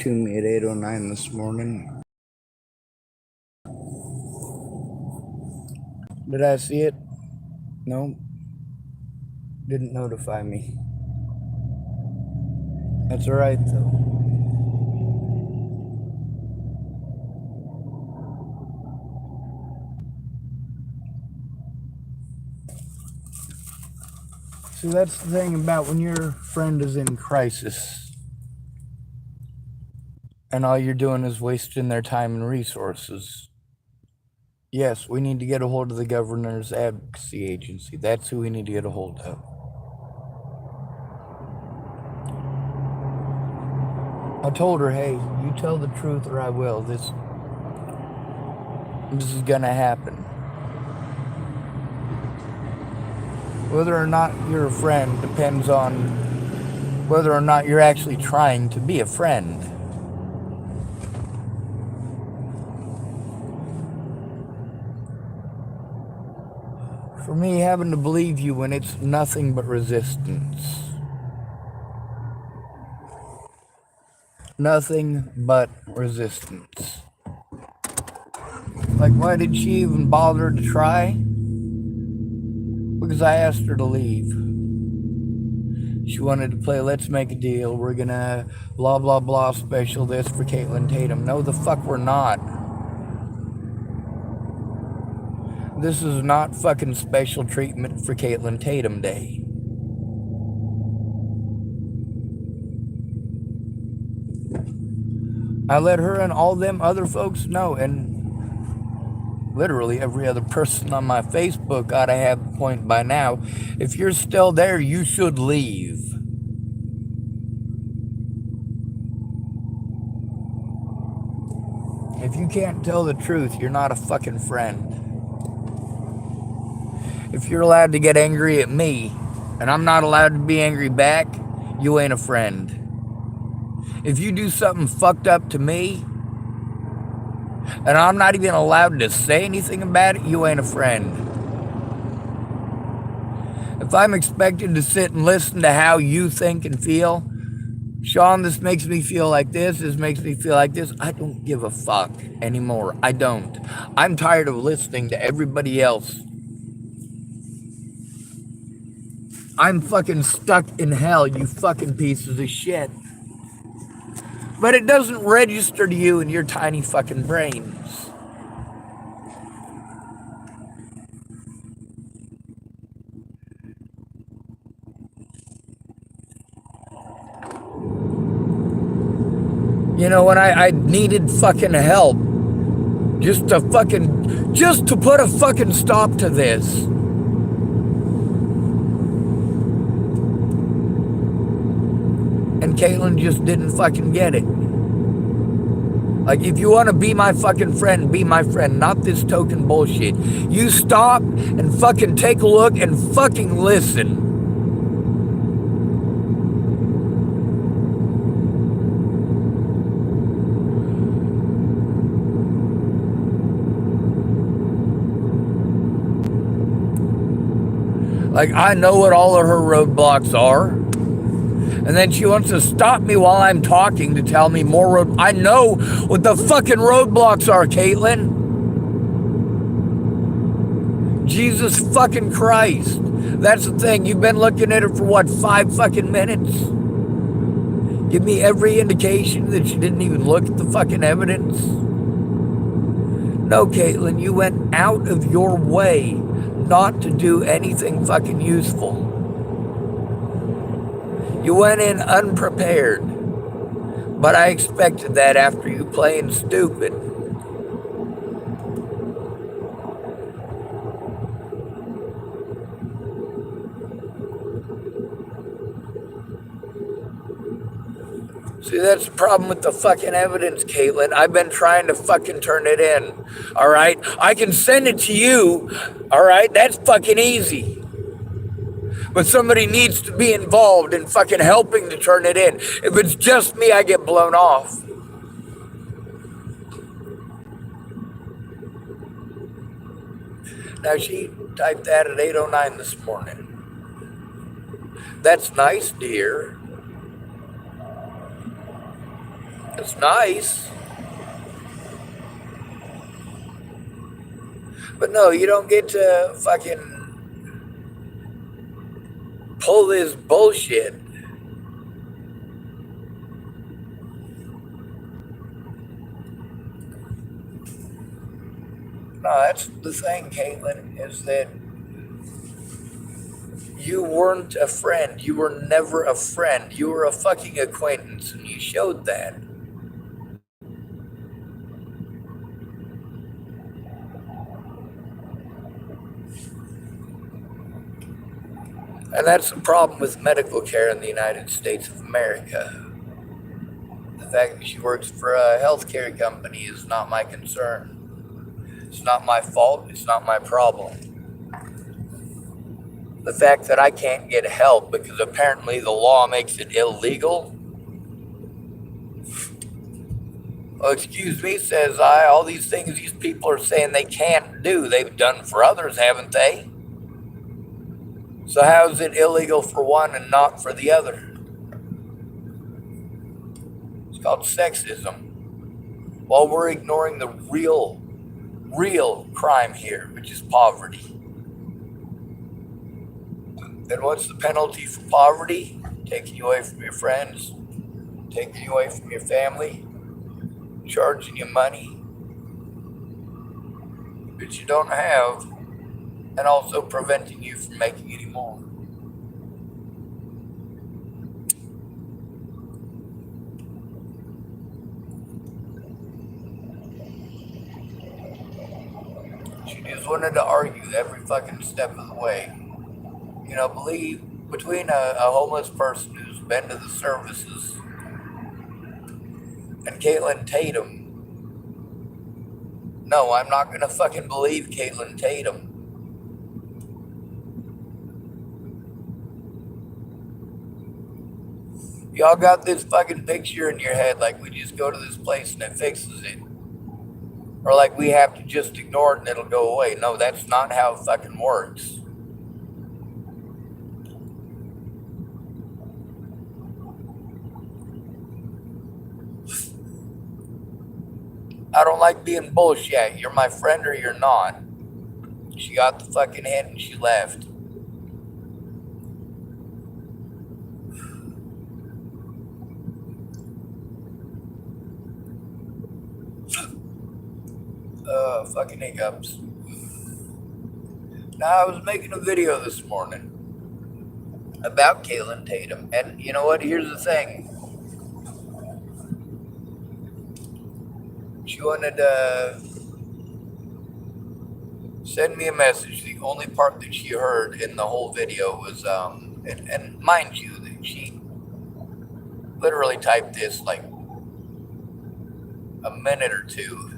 to me at 8:09 this morning. Did I see it? No. Didn't notify me. That's alright though. See, that's the thing about when your friend is in crisis and all you're doing is wasting their time and resources. Yes, we need to get a hold of the governor's advocacy agency. That's who we need to get a hold of. I told her, hey, you tell the truth or I will. This is gonna happen. Whether or not you're a friend depends on whether or not you're actually trying to be a friend. For me, having to believe you when it's nothing but resistance. Nothing but resistance. Like, why did she even bother to try? Because I asked her to leave. She wanted to play Let's Make a Deal. We're gonna blah, blah, blah special this for Kaitlynne Tatum. No, the fuck we're not. This is not fucking special treatment for Kaitlynne Tatum Day. I let her and all them other folks know, and literally every other person on my Facebook ought to have a point by now. If you're still there, you should leave. If you can't tell the truth, you're not a fucking friend. If you're allowed to get angry at me, and I'm not allowed to be angry back, you ain't a friend. If you do something fucked up to me, and I'm not even allowed to say anything about it, you ain't a friend. If I'm expected to sit and listen to how you think and feel, Sean, this makes me feel like this makes me feel like this, I don't give a fuck anymore. I don't. I'm tired of listening to everybody else. I'm fucking stuck in hell, you fucking pieces of shit. But it doesn't register to you in your tiny fucking brains. You know, when I needed fucking help just to put a fucking stop to this. And Kaitlynne just didn't fucking get it. Like, if you want to be my fucking friend, be my friend, not this token bullshit. You stop and fucking take a look and fucking listen. Like, I know what all of her roadblocks are. And then she wants to stop me while I'm talking to tell me more I know what the fucking roadblocks are, Kaitlynne. Jesus fucking Christ. That's the thing. You've been looking at it for what, 5 fucking minutes? Give me every indication that you didn't even look at the fucking evidence. No, Kaitlynne, you went out of your way not to do anything fucking useful. You went in unprepared, but I expected that after you playing stupid. See, that's the problem with the fucking evidence, Kaitlynne. I've been trying to fucking turn it in, all right? I can send it to you, all right? That's fucking easy. But somebody needs to be involved in fucking helping to turn it in. If it's just me, I get blown off. Now, she typed that at 8:09 this morning. That's nice, dear. It's nice. But no, you don't get to fucking pull this bullshit. No, that's the thing, Kaitlynne, is that you weren't a friend. You were never a friend. You were a fucking acquaintance, and you showed that. And that's the problem with medical care in the United States of America. The fact that she works for a healthcare company is not my concern. It's not my fault. It's not my problem. The fact that I can't get help because apparently the law makes it illegal. Oh, excuse me, says I. All these things these people are saying they can't do, they've done for others, haven't they? So how is it illegal for one and not for the other? It's called sexism. While we're ignoring the real crime here, which is poverty. And what's the penalty for poverty? Taking you away from your friends, taking you away from your family, charging you money that you don't have, and also preventing you from making any more. She just wanted to argue every fucking step of the way. You know, believe between a homeless person who's been to the services and Kaitlynne Tatum. No, I'm not gonna fucking believe Kaitlynne Tatum. Y'all got this fucking picture in your head like we just go to this place and it fixes it. Or like we have to just ignore it and it'll go away. No, that's not how it fucking works. I don't like being bullshit. You're my friend or you're not. She got the fucking hint and she left. Fucking hiccups. Now, I was making a video this morning about Kaitlynne Tatum, and you know what? Here's the thing. She wanted to send me a message. The only part that she heard in the whole video was, and mind you, that she literally typed this like a minute or two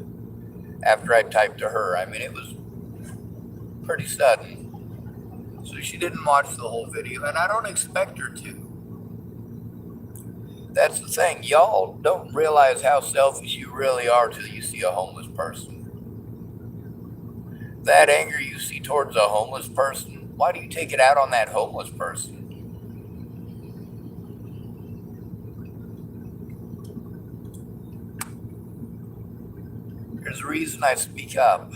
after I typed to her. I mean, it was pretty sudden. So she didn't watch the whole video, and I don't expect her to. That's the thing. Y'all don't realize how selfish you really are till you see a homeless person. That anger you see towards a homeless person, why do you take it out on that homeless person? There's a reason I speak up.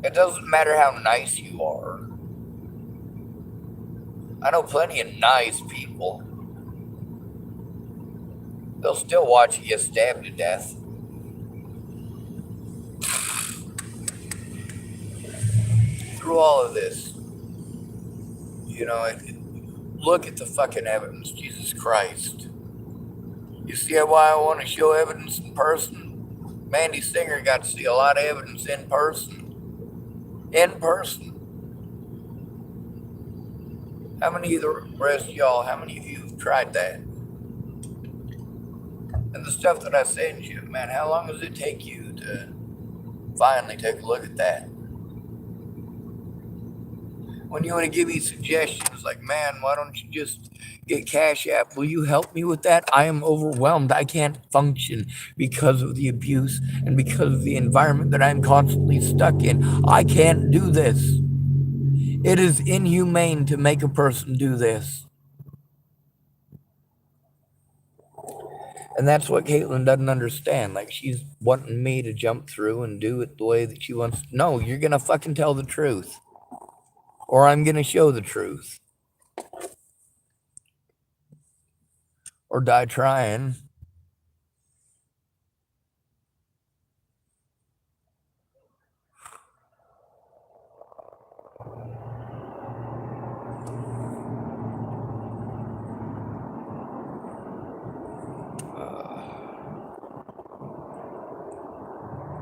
It doesn't matter how nice you are. I know plenty of nice people. They'll still watch you get stabbed to death. Through all of this, you know, look at the fucking evidence, Jesus Christ. You see why I want to show evidence in person? Mandy Singer got to see a lot of evidence in person. In person. How many of the rest of y'all, how many of you have tried that? And the stuff that I send you, man, how long does it take you to finally take a look at that? When you want to give me suggestions like, man, why don't you just get Cash App? Will you help me with that? I am overwhelmed. I can't function because of the abuse and because of the environment that I'm constantly stuck in. I can't do this. It is inhumane to make a person do this. And that's what Kaitlynne doesn't understand. Like, she's wanting me to jump through and do it the way that she wants. No, you're going to fucking tell the truth. Or I'm going to show the truth. Or die trying.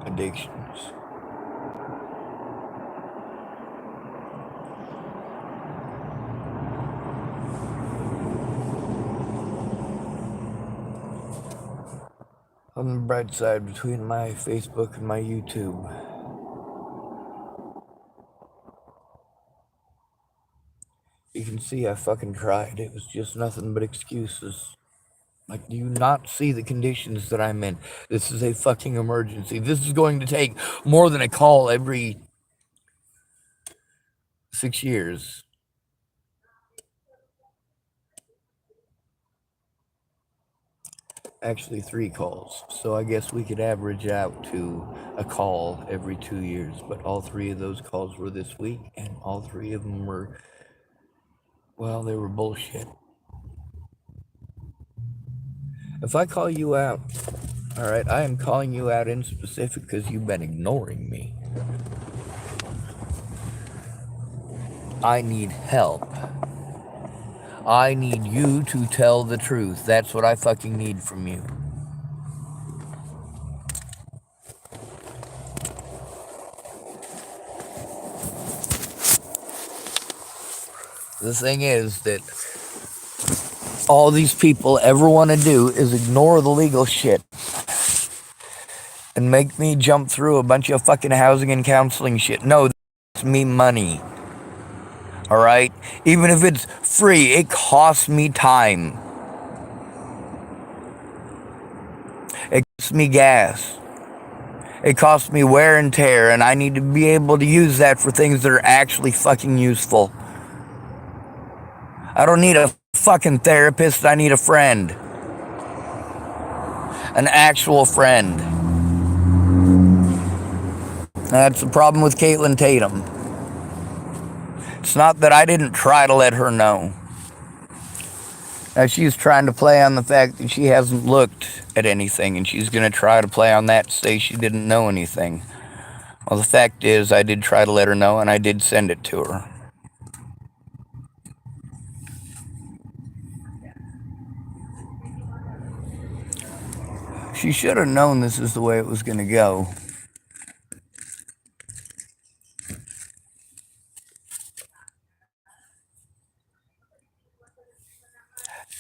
Addictions. On the bright side, between my Facebook and my YouTube, you can see I fucking tried. It was just nothing but excuses. Like, do you not see the conditions that I'm in? This is a fucking emergency. This is going to take more than a call every 6 years. Actually, 3 calls. So I guess we could average out to a call every 2 years. But all 3 of those calls were this week, and all 3 of them were, well, they were bullshit. If I call you out, all right, I am calling you out in specific because you've been ignoring me. I need help. I need you to tell the truth. That's what I fucking need from you. The thing is that all these people ever want to do is ignore the legal shit and make me jump through a bunch of fucking housing and counseling shit. No, that's me money. All right? Even if it's free, it costs me time. It costs me gas. It costs me wear and tear, and I need to be able to use that for things that are actually fucking useful. I don't need a fucking therapist, I need a friend. An actual friend. And that's the problem with Kaitlynne Tatum. It's not that I didn't try to let her know. Now she's trying to play on the fact that she hasn't looked at anything, and she's going to try to play on that to say she didn't know anything. Well, the fact is, I did try to let her know, and I did send it to her. She should have known this is the way it was going to go.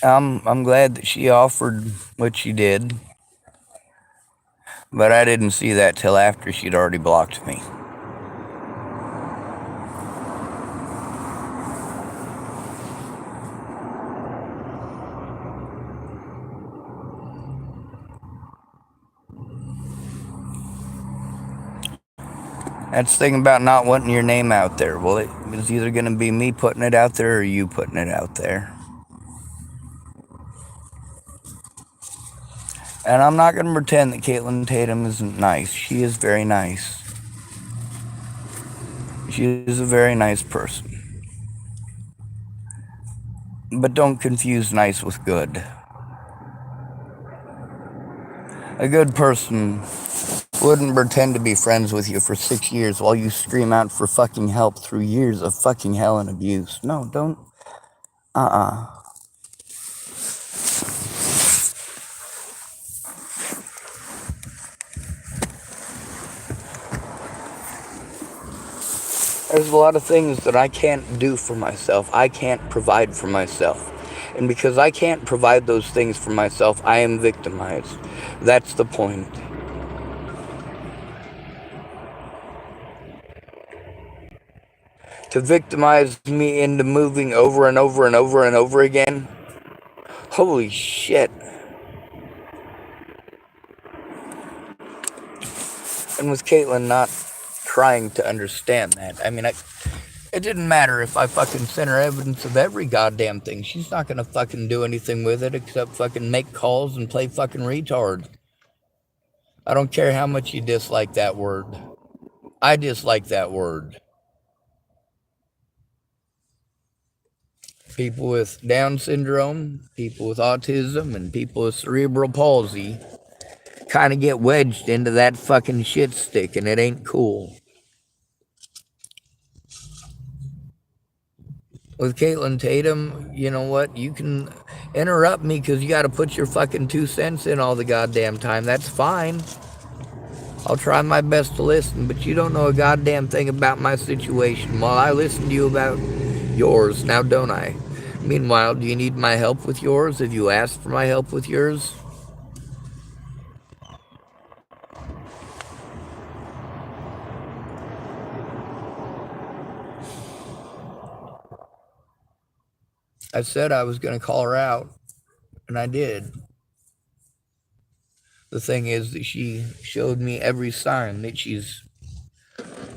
I'm glad that she offered what she did, but I didn't see that till after she'd already blocked me. That's the thing about not wanting your name out there. Well, it was either going to be me putting it out there or you putting it out there. And I'm not going to pretend that Kaitlynne Tatum isn't nice. She is very nice. She is a very nice person. But don't confuse nice with good. A good person wouldn't pretend to be friends with you for 6 years while you scream out for fucking help through years of fucking hell and abuse. No, don't. There's a lot of things that I can't do for myself. I can't provide for myself. And because I can't provide those things for myself, I am victimized. That's the point. To victimize me into moving over and over and over and over again? Holy shit. And with Kaitlynne not trying to understand that. I mean, It didn't matter if I fucking sent her evidence of every goddamn thing. She's not gonna fucking do anything with it except fucking make calls and play fucking retard. I don't care how much you dislike that word. I dislike that word. People with Down syndrome, people with autism, and people with cerebral palsy kind of get wedged into that fucking shit stick, and it ain't cool. With Kaitlynne Tatum, you know what? You can interrupt me because you got to put your fucking 2 cents in all the goddamn time. That's fine. I'll try my best to listen, but you don't know a goddamn thing about my situation while I listen to you about yours, now don't I? Meanwhile, do you need my help with yours? Have you asked for my help with yours? I said I was going to call her out, and I did. The thing is that she showed me every sign that she's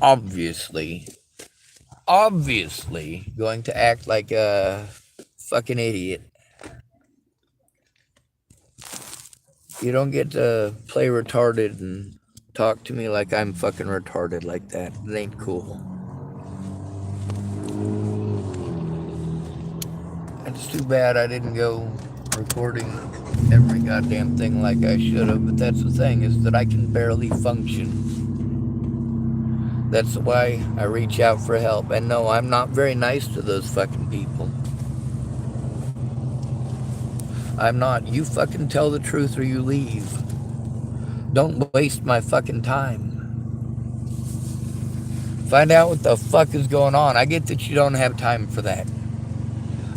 obviously going to act like a fucking idiot. You don't get to play retarded and talk to me like I'm fucking retarded like that. It ain't cool. It's too bad I didn't go recording every goddamn thing like I should have, but that's the thing, is that I can barely function. That's why I reach out for help. And no, I'm not very nice to those fucking people. I'm not. You fucking tell the truth or you leave. Don't waste my fucking time. Find out what the fuck is going on. I get that you don't have time for that.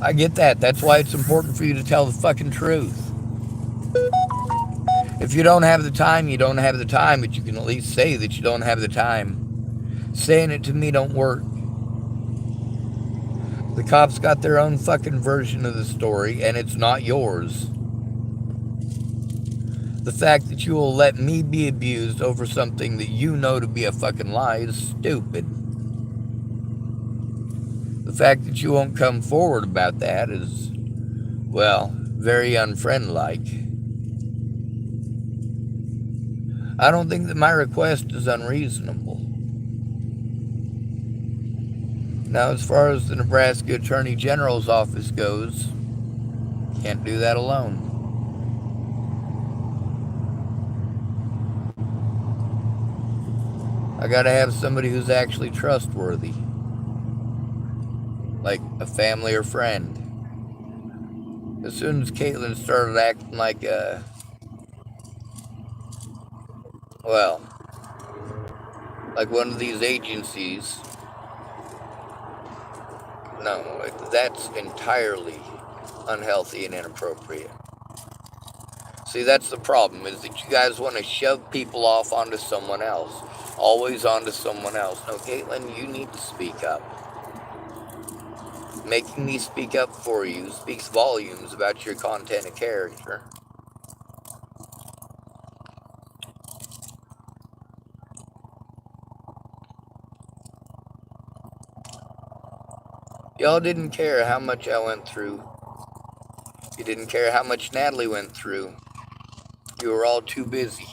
I get that. That's why it's important for you to tell the fucking truth. If you don't have the time, you don't have the time, but you can at least say that you don't have the time. Saying it to me don't work. The cops got their own fucking version of the story, and it's not yours. The fact that you will let me be abused over something that you know to be a fucking lie is stupid. The fact that you won't come forward about that is, well, very unfriend-like. I don't think that my request is unreasonable. Now, as far as the Nebraska Attorney General's office goes, can't do that alone. I gotta have somebody who's actually trustworthy, like a family or friend. As soon as Kaitlynne started acting like like one of these agencies, no, that's entirely unhealthy and inappropriate. See, that's the problem, is that you guys want to shove people off onto someone else. Always onto someone else. No, Kaitlynne, you need to speak up. Making me speak up for you speaks volumes about your content and character. Y'all didn't care how much I went through. You didn't care how much Natalie went through. You were all too busy.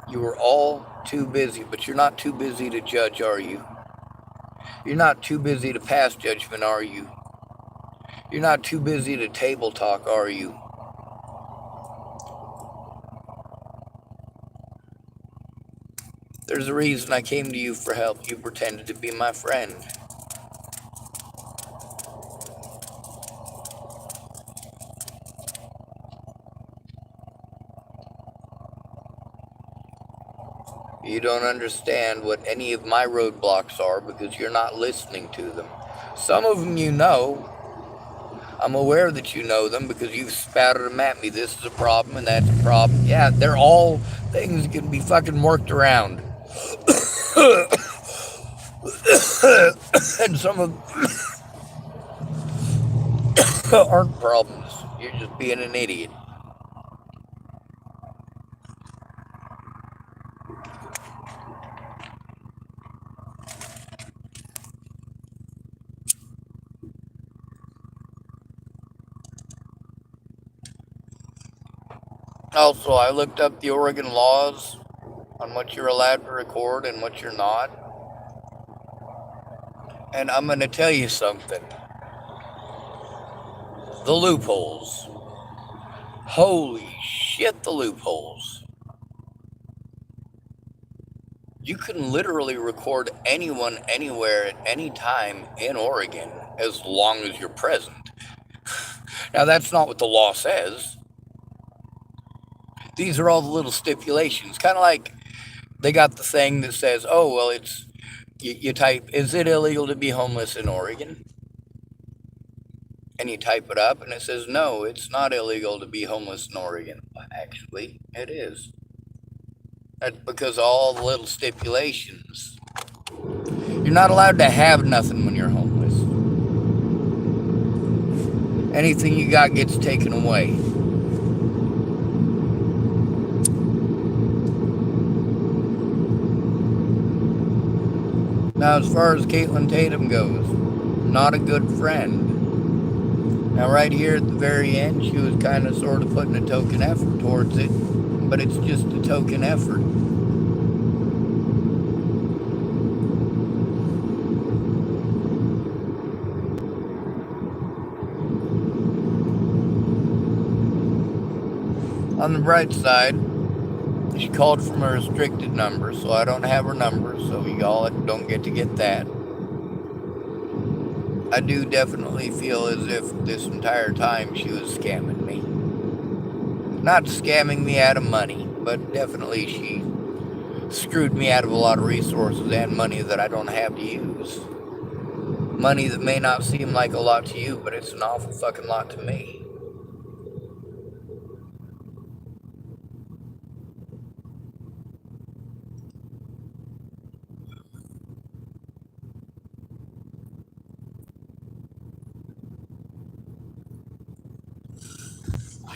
You were all too busy, but you're not too busy to judge, are you? You're not too busy to pass judgment, are you? You're not too busy to table talk, are you? There's a reason I came to you for help. You pretended to be my friend. You don't understand what any of my roadblocks are because you're not listening to them. Some of them you know. I'm aware that you know them because you've spouted them at me. This is a problem and that's a problem. Yeah, they're all things that can be fucking worked around. And some of them aren't problems. You're just being an idiot. Also, I looked up the Oregon laws on what you're allowed to record and what you're not. And I'm going to tell you something. The loopholes. Holy shit, the loopholes. You can literally record anyone, anywhere, at any time in Oregon as long as you're present. Now, that's not what the law says. These are all the little stipulations. Kind of like they got the thing that says, oh, well, it's, you type, is it illegal to be homeless in Oregon? And you type it up and it says, no, it's not illegal to be homeless in Oregon. Well, actually, it is. That's because of all the little stipulations. You're not allowed to have nothing when you're homeless. Anything you got gets taken away. Now, as far as Kaitlynne Tatum goes, not a good friend. Now, right here at the very end, she was kind of sort of putting a token effort towards it, but it's just a token effort. On the bright side, she called from a restricted number, so I don't have her number, so y'all don't get to get that. I do definitely feel as if this entire time she was scamming me. Not scamming me out of money, but definitely she screwed me out of a lot of resources and money that I don't have to use. Money that may not seem like a lot to you, but it's an awful fucking lot to me.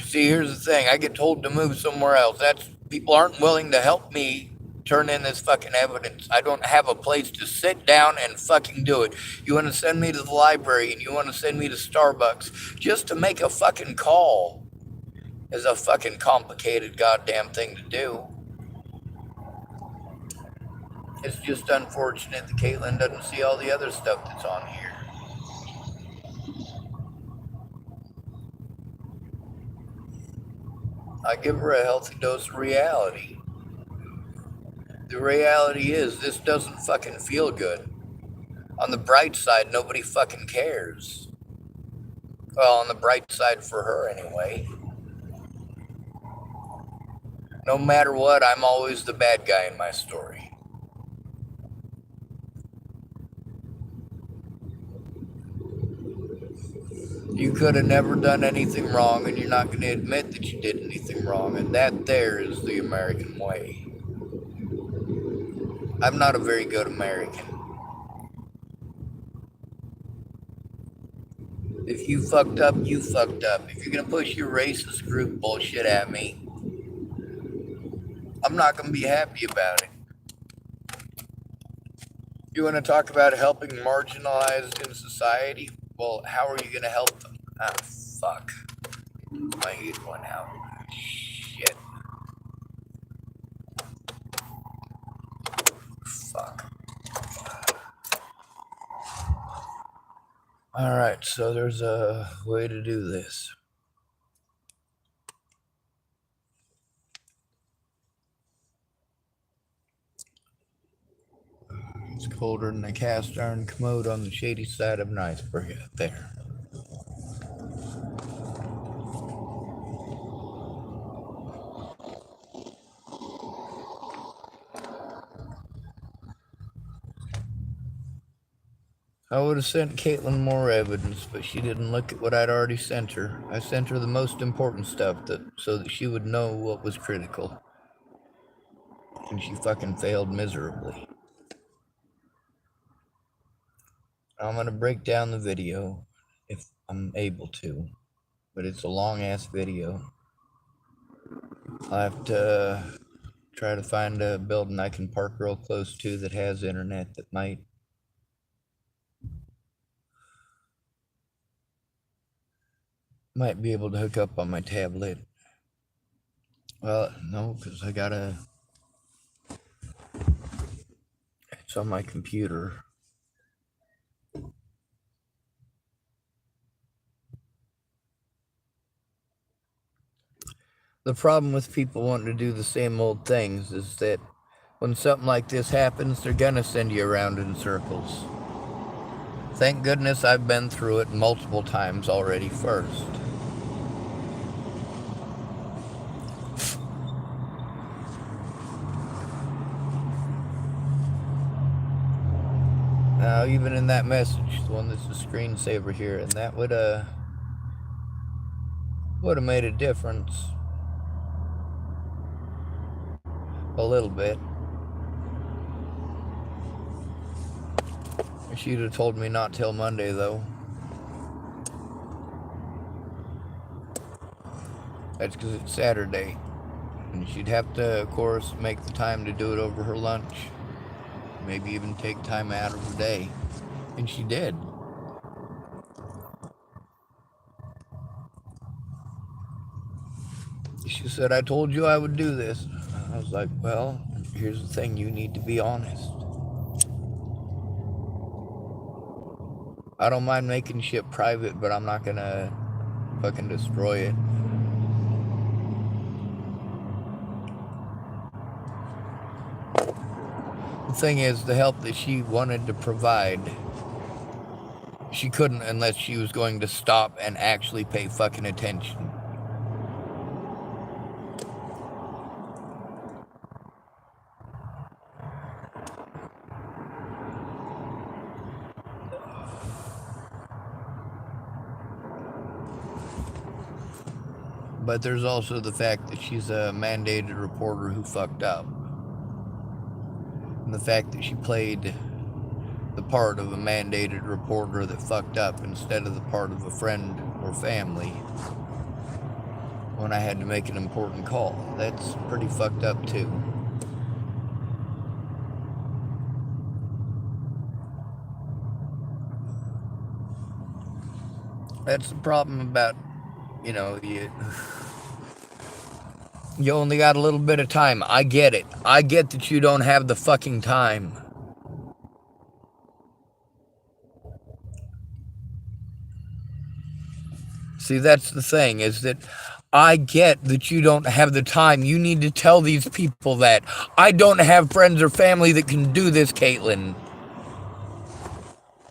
See, here's the thing. I get told to move somewhere else. People aren't willing to help me turn in this fucking evidence. I don't have a place to sit down and fucking do it. You want to send me to the library and you want to send me to Starbucks just to make a fucking call is a fucking complicated goddamn thing to do. It's just unfortunate that Kaitlynne doesn't see all the other stuff that's on here. I give her a healthy dose of reality. The reality is, this doesn't fucking feel good. On the bright side, nobody fucking cares. Well, on the bright side for her anyway. No matter what, I'm always the bad guy in my story. You could have never done anything wrong, and you're not going to admit that you did anything wrong, and that there is the American way. I'm not a very good American. If you fucked up, you fucked up. If you're going to push your racist group bullshit at me, I'm not going to be happy about it. You want to talk about helping marginalized in society? Well, how are you going to help them? Ah, fuck. My heat went out. Shit. Fuck. Alright, so there's a way to do this. It's colder than a cast iron commode on the shady side of an iceberg out there. I would have sent Kaitlynne more evidence, but she didn't look at what I'd already sent her. I sent her the most important stuff so that she would know what was critical. And she fucking failed miserably. I'm going to break down the video if I'm able to, but it's a long ass video. I'll have to try to find a building I can park real close to that has internet that might be able to hook up on my tablet. Well, no, because I gotta. It's on my computer. The problem with people wanting to do the same old things is that when something like this happens, they're gonna send you around in circles. Thank goodness I've been through it multiple times already first. Now, even in that message, the one that's a screensaver here, and that would have made a difference. A little bit. She'd have told me not till Monday, though. That's because it's Saturday. And she'd have to, of course, make the time to do it over her lunch. Maybe even take time out of her day. And she did. She said, I told you I would do this. I was like, well, here's the thing. You need to be honest. I don't mind making shit private, but I'm not gonna fucking destroy it. The thing is, the help that she wanted to provide, she couldn't unless she was going to stop and actually pay fucking attention. But there's also the fact that she's a mandated reporter who fucked up. And the fact that she played the part of a mandated reporter that fucked up instead of the part of a friend or family when I had to make an important call. That's pretty fucked up too. That's the problem about, you know, you only got a little bit of time. I get it. I get that you don't have the fucking time. See, that's the thing, is that I get that you don't have the time. You need to tell these people that. I don't have friends or family that can do this, Kaitlynne.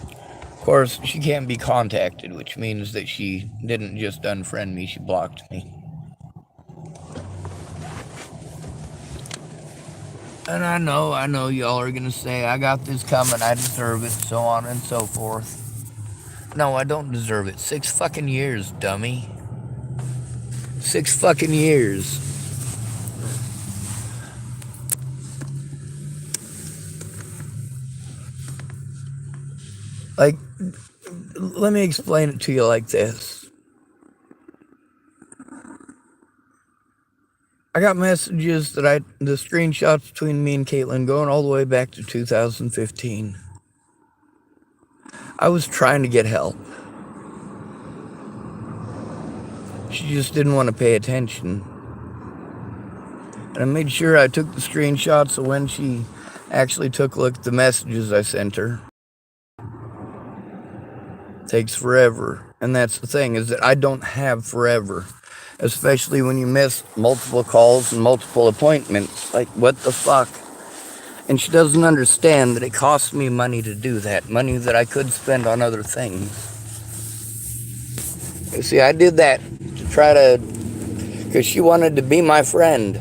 Of course, she can't be contacted, which means that she didn't just unfriend me, she blocked me. And I know y'all are gonna say, I got this coming, I deserve it, so on and so forth. No, I don't deserve it. 6 fucking years, dummy. 6 fucking years. Like, let me explain it to you like this. I got messages that the screenshots between me and Kaitlynne going all the way back to 2015. I was trying to get help. She just didn't want to pay attention. And I made sure I took the screenshots of when she actually took a look at the messages I sent her. Takes forever. And that's the thing, is that I don't have forever. Especially when you miss multiple calls and multiple appointments. Like, what the fuck? And she doesn't understand that it costs me money to do that. Money that I could spend on other things. You see, I did that to try to... because she wanted to be my friend.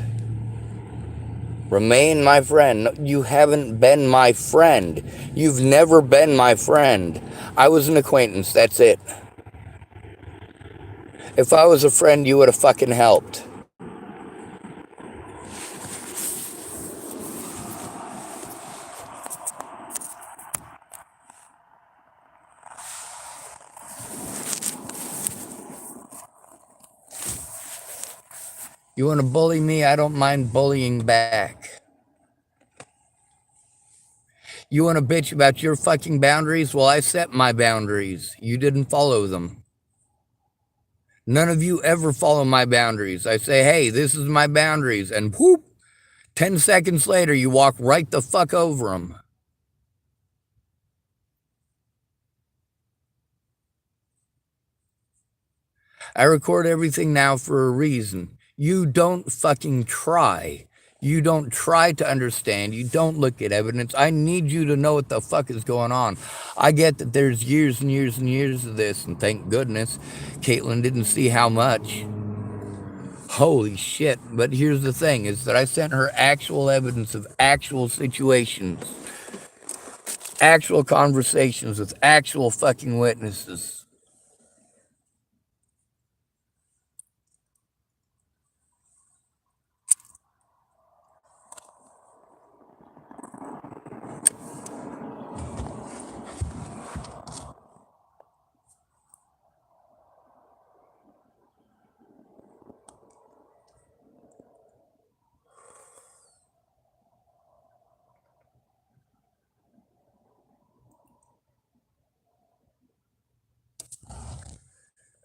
Remain my friend. You haven't been my friend. You've never been my friend. I was an acquaintance, that's it. If I was a friend, you would have fucking helped. You want to bully me? I don't mind bullying back. You want to bitch about your fucking boundaries? Well, I set my boundaries. You didn't follow them. None of you ever follow my boundaries. I say, hey, this is my boundaries, and whoop, 10 seconds later, you walk right the fuck over them. I record everything now for a reason. You don't fucking try. You don't try to understand. You don't look at evidence. I need you to know what the fuck is going on. I get that there's years and years and years of this, and thank goodness Kaitlynne didn't see how much. Holy shit. But here's the thing, is that I sent her actual evidence of actual situations, actual conversations with actual fucking witnesses.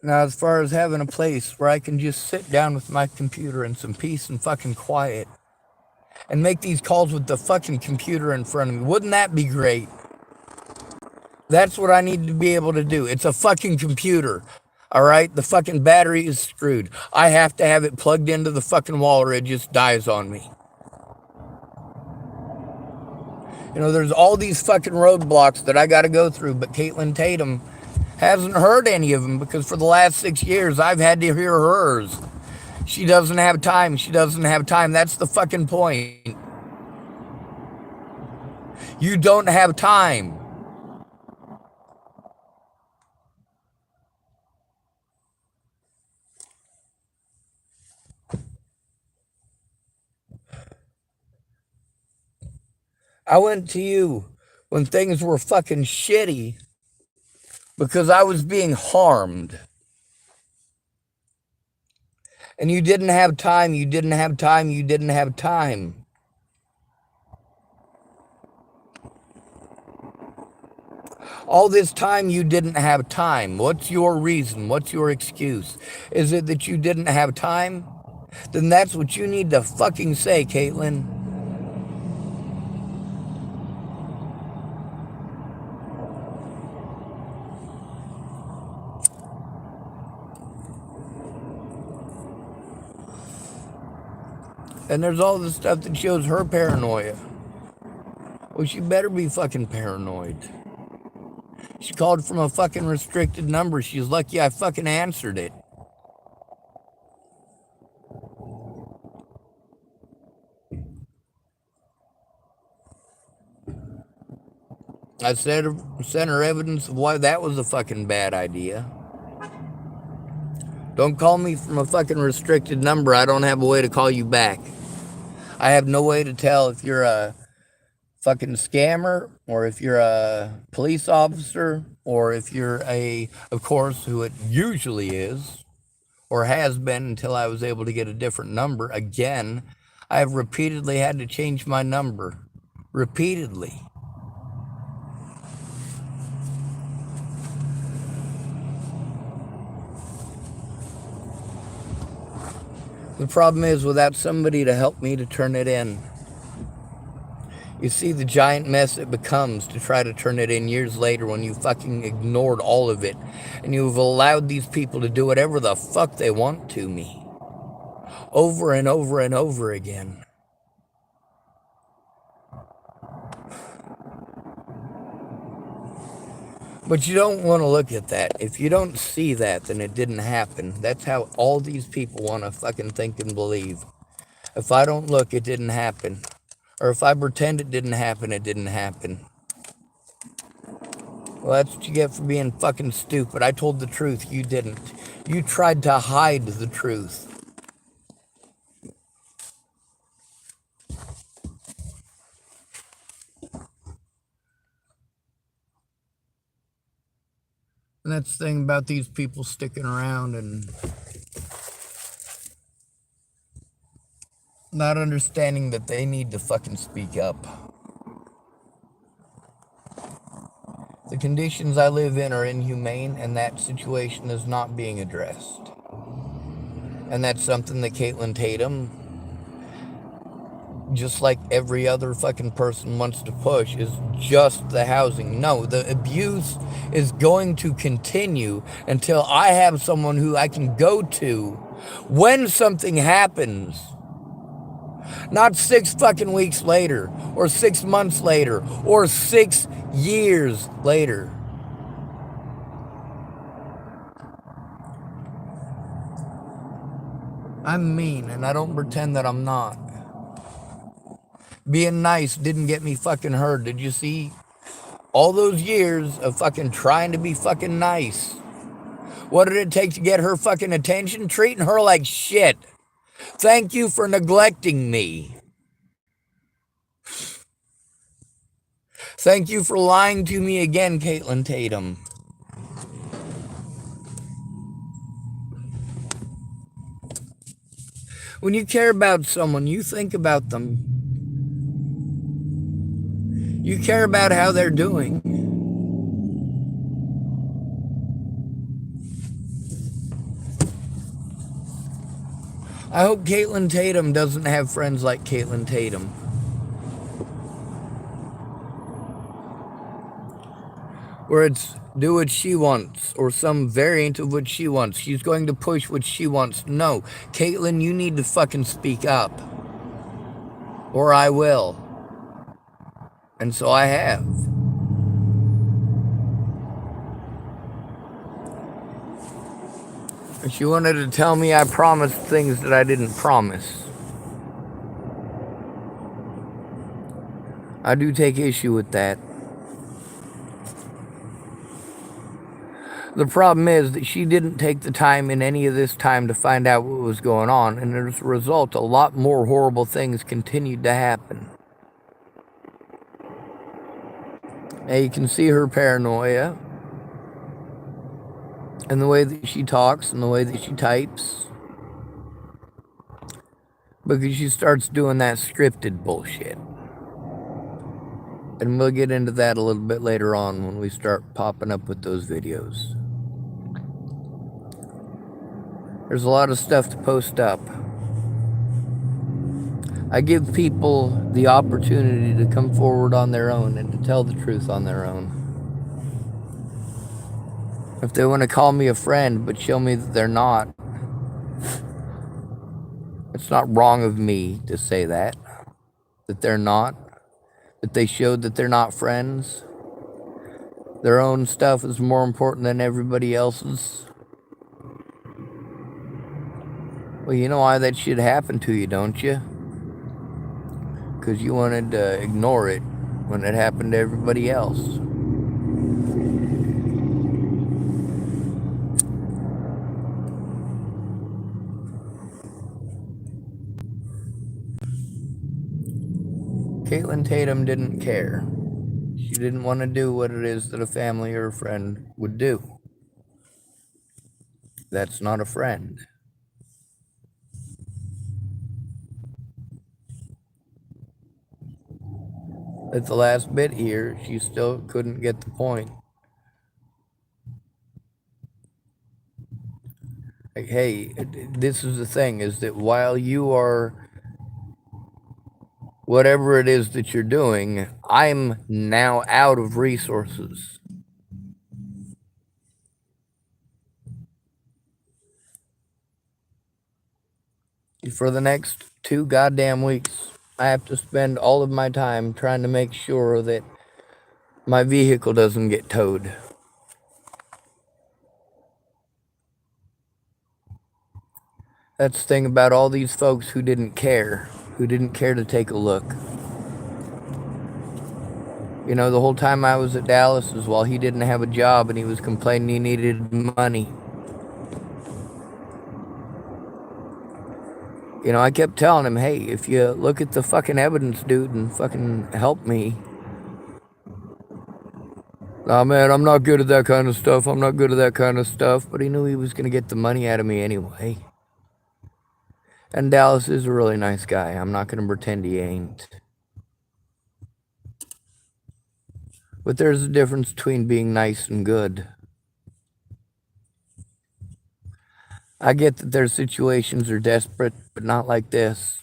Now, as far as having a place where I can just sit down with my computer in some peace and fucking quiet and make these calls with the fucking computer in front of me, wouldn't that be great? That's what I need to be able to do. It's a fucking computer. All right? The fucking battery is screwed. I have to have it plugged into the fucking wall or it just dies on me. You know, there's all these fucking roadblocks that I got to go through, but Kaitlynne Tatum hasn't heard any of them because for the last 6 years I've had to hear hers. She doesn't have time. She doesn't have time. That's the fucking point. You don't have time. I went to you when things were fucking shitty because I was being harmed. And you didn't have time, you didn't have time, you didn't have time. All this time you didn't have time. What's your reason? What's your excuse? Is it that you didn't have time? Then that's what you need to fucking say, Kaitlynne. And there's all this stuff that shows her paranoia. Well, she better be fucking paranoid. She called from a fucking restricted number. She's lucky I fucking answered it. I sent her evidence of why that was a fucking bad idea. Don't call me from a fucking restricted number. I don't have a way to call you back. I have no way to tell if you're a fucking scammer or if you're a police officer or if you're of course, who it usually is or has been until I was able to get a different number. Again, I have repeatedly had to change my number. Repeatedly. The problem is without somebody to help me to turn it in. You see the giant mess it becomes to try to turn it in years later when you fucking ignored all of it and you've allowed these people to do whatever the fuck they want to me. Over and over and over again. But you don't want to look at that. If you don't see that, then it didn't happen. That's how all these people want to fucking think and believe. If I don't look, it didn't happen. Or if I pretend it didn't happen, it didn't happen. Well, that's what you get for being fucking stupid. I told the truth. You didn't. You tried to hide the truth. And that's the thing about these people sticking around and not understanding that they need to fucking speak up. The conditions I live in are inhumane, and that situation is not being addressed. And that's something that Kaitlynne Tatum, just like every other fucking person wants to push, is just the housing. No, the abuse is going to continue until I have someone who I can go to when something happens. Not 6 fucking weeks later, or 6 months later, or 6 years later. I'm mean, and I don't pretend that I'm not. Being nice didn't get me fucking hurt. Did you see? All those years of fucking trying to be fucking nice. What did it take to get her fucking attention? Treating her like shit. Thank you for neglecting me. Thank you for lying to me again, Kaitlynne Tatum. When you care about someone, you think about them. You care about how they're doing. I hope Kaitlynne Tatum doesn't have friends like Kaitlynne Tatum. Where it's do what she wants, or some variant of what she wants. She's going to push what she wants. No, Kaitlynne, you need to fucking speak up. Or I will. And so I have. And she wanted to tell me I promised things that I didn't promise. I do take issue with that. The problem is that she didn't take the time in any of this time to find out what was going on, and as a result, a lot more horrible things continued to happen. Now you can see her paranoia, and the way that she talks, and the way that she types, because she starts doing that scripted bullshit. And we'll get into that a little bit later on when we start popping up with those videos. There's a lot of stuff to post up. I give people the opportunity to come forward on their own and to tell the truth on their own. If they want to call me a friend but show me that they're not, it's not wrong of me to say that they're not, that they showed that they're not friends. Their own stuff is more important than everybody else's. Well, you know why that shit happened to you, don't you? Because you wanted to ignore it when it happened to everybody else. Kaitlynne Tatum didn't care. She didn't want to do what it is that a family or a friend would do. That's not a friend. At the last bit here, she still couldn't get the point. Like, hey, this is the thing, is that while you are whatever it is that you're doing, I'm now out of resources. For the next 2 goddamn weeks, I have to spend all of my time trying to make sure that my vehicle doesn't get towed. That's the thing about all these folks who didn't care to take a look. You know, the whole time I was at Dallas is while he didn't have a job and he was complaining he needed money. You know, I kept telling him, hey, if you look at the fucking evidence, dude, and fucking help me. Nah, man, I'm not good at that kind of stuff. I'm not good at that kind of stuff. But he knew he was going to get the money out of me anyway. And Dallas is a really nice guy. I'm not going to pretend he ain't. But there's a difference between being nice and good. I get that their situations are desperate, but not like this.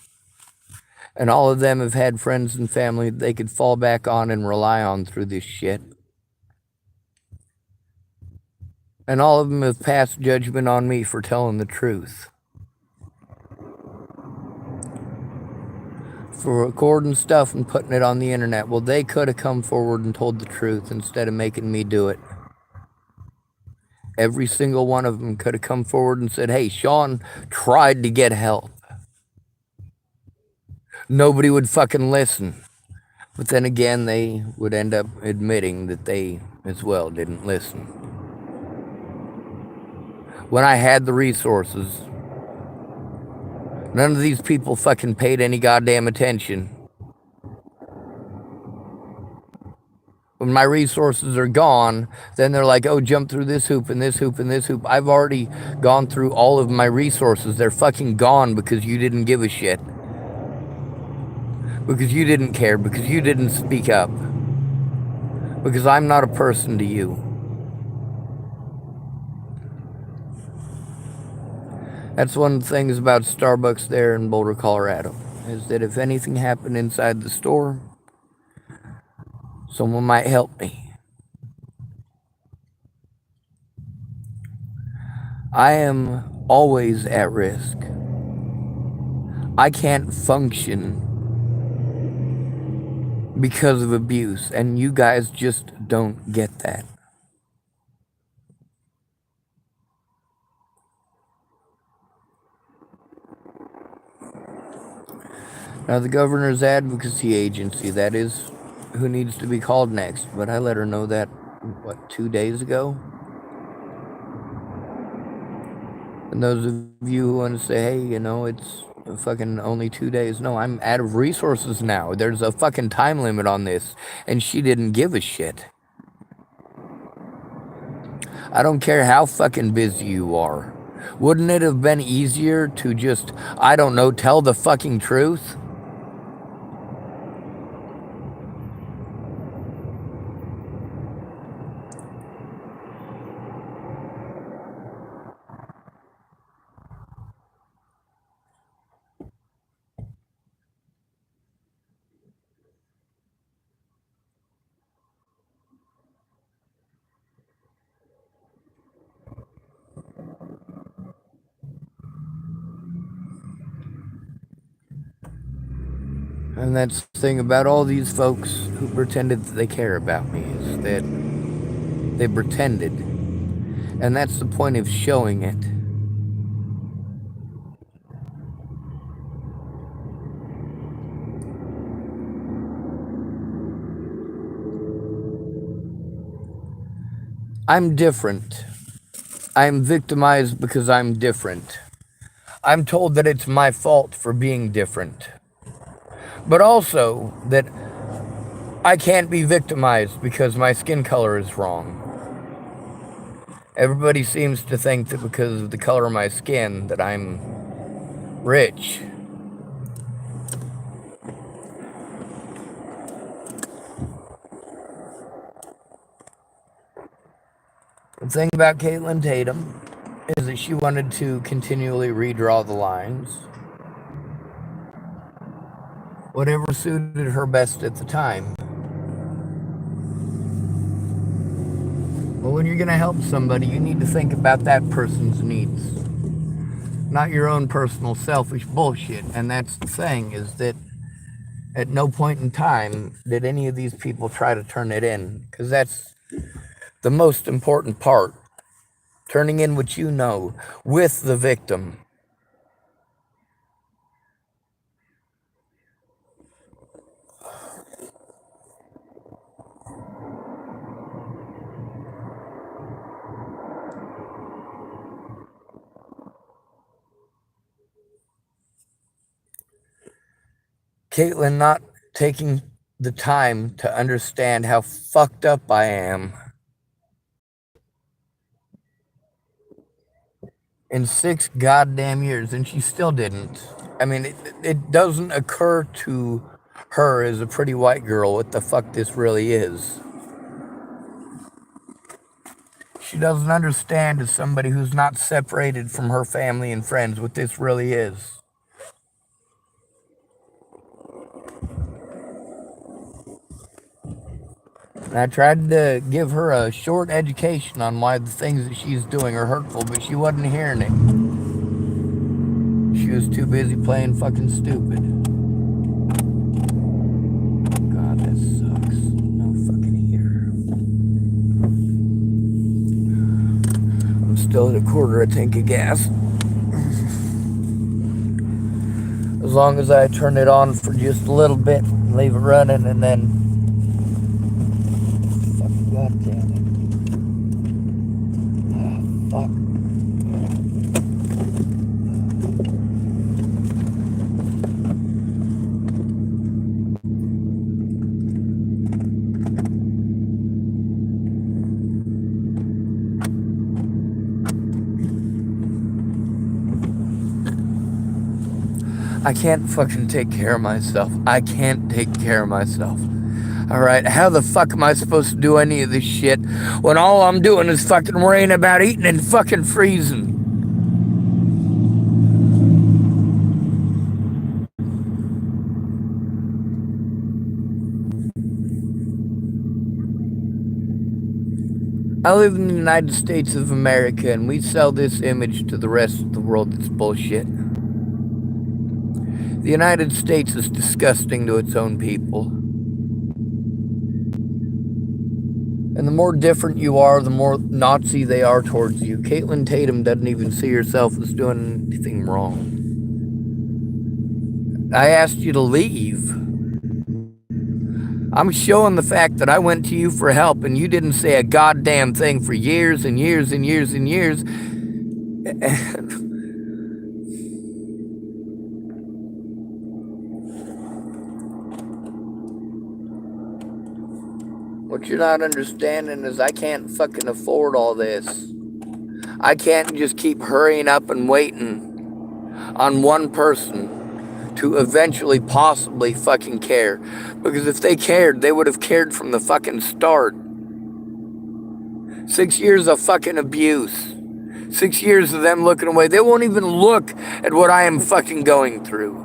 And all of them have had friends and family they could fall back on and rely on through this shit. And all of them have passed judgment on me for telling the truth. For recording stuff and putting it on the internet. Well, they could have come forward and told the truth instead of making me do it. Every single one of them could have come forward and said, hey, Sean tried to get help. Nobody would fucking listen. But then again, they would end up admitting that they as well didn't listen. When I had the resources, none of these people fucking paid any goddamn attention. When my resources are gone, then they're like, oh, jump through this hoop and this hoop and this hoop. I've already gone through all of my resources. They're fucking gone because you didn't give a shit. Because you didn't care. Because you didn't speak up. Because I'm not a person to you. That's one of the things about Starbucks there in Boulder, Colorado, is that if anything happened inside the store, someone might help me. I am always at risk. I can't function because of abuse, and you guys just don't get that. Now, the governor's advocacy agency, that is who needs to be called next, but I let her know that, 2 days ago? And those of you who want to say, hey, it's fucking only 2 days. No, I'm out of resources now. There's a fucking time limit on this. And she didn't give a shit. I don't care how fucking busy you are. Wouldn't it have been easier to just, I don't know, tell the fucking truth? And that's the thing about all these folks who pretended that they care about me, is that they pretended. And that's the point of showing it. I'm different. I'm victimized because I'm different. I'm told that it's my fault for being different. But also that I can't be victimized because my skin color is wrong. Everybody seems to think that because of the color of my skin that I'm rich. The thing about Kaitlynne Tatum is that she wanted to continually redraw the lines. Whatever suited her best at the time. Well, when you're going to help somebody, you need to think about that person's needs. Not your own personal selfish bullshit. And that's the thing, is that at no point in time did any of these people try to turn it in. Because that's the most important part. Turning in what you know with the victim. Kaitlynne not taking the time to understand how fucked up I am. In 6 goddamn years, and she still didn't. I mean, it doesn't occur to her as a pretty white girl what the fuck this really is. She doesn't understand, as somebody who's not separated from her family and friends, what this really is. And I tried to give her a short education on why the things that she's doing are hurtful, but she wasn't hearing it. She was too busy playing fucking stupid. God, that sucks. No fucking heater. I'm still at a quarter a tank of gas. As long as I turn it on for just a little bit, leave it running, and then... Fuck, God damn it. Fuck. I can't fucking take care of myself. I can't take care of myself. Alright, how the fuck am I supposed to do any of this shit when all I'm doing is fucking worrying about eating and fucking freezing? I live in the United States of America, and we sell this image to the rest of the world that's bullshit. The United States is disgusting to its own people. And the more different you are, the more Nazi they are towards you. Kaitlynne Tatum doesn't even see herself as doing anything wrong. I asked you to leave. I'm showing the fact that I went to you for help and you didn't say a goddamn thing for years and years and years and years. What you're not understanding is I can't fucking afford all this. I can't just keep hurrying up and waiting on one person to eventually possibly fucking care. Because if they cared, they would have cared from the fucking start. 6 years of fucking abuse. 6 years of them looking away. They won't even look at what I am fucking going through.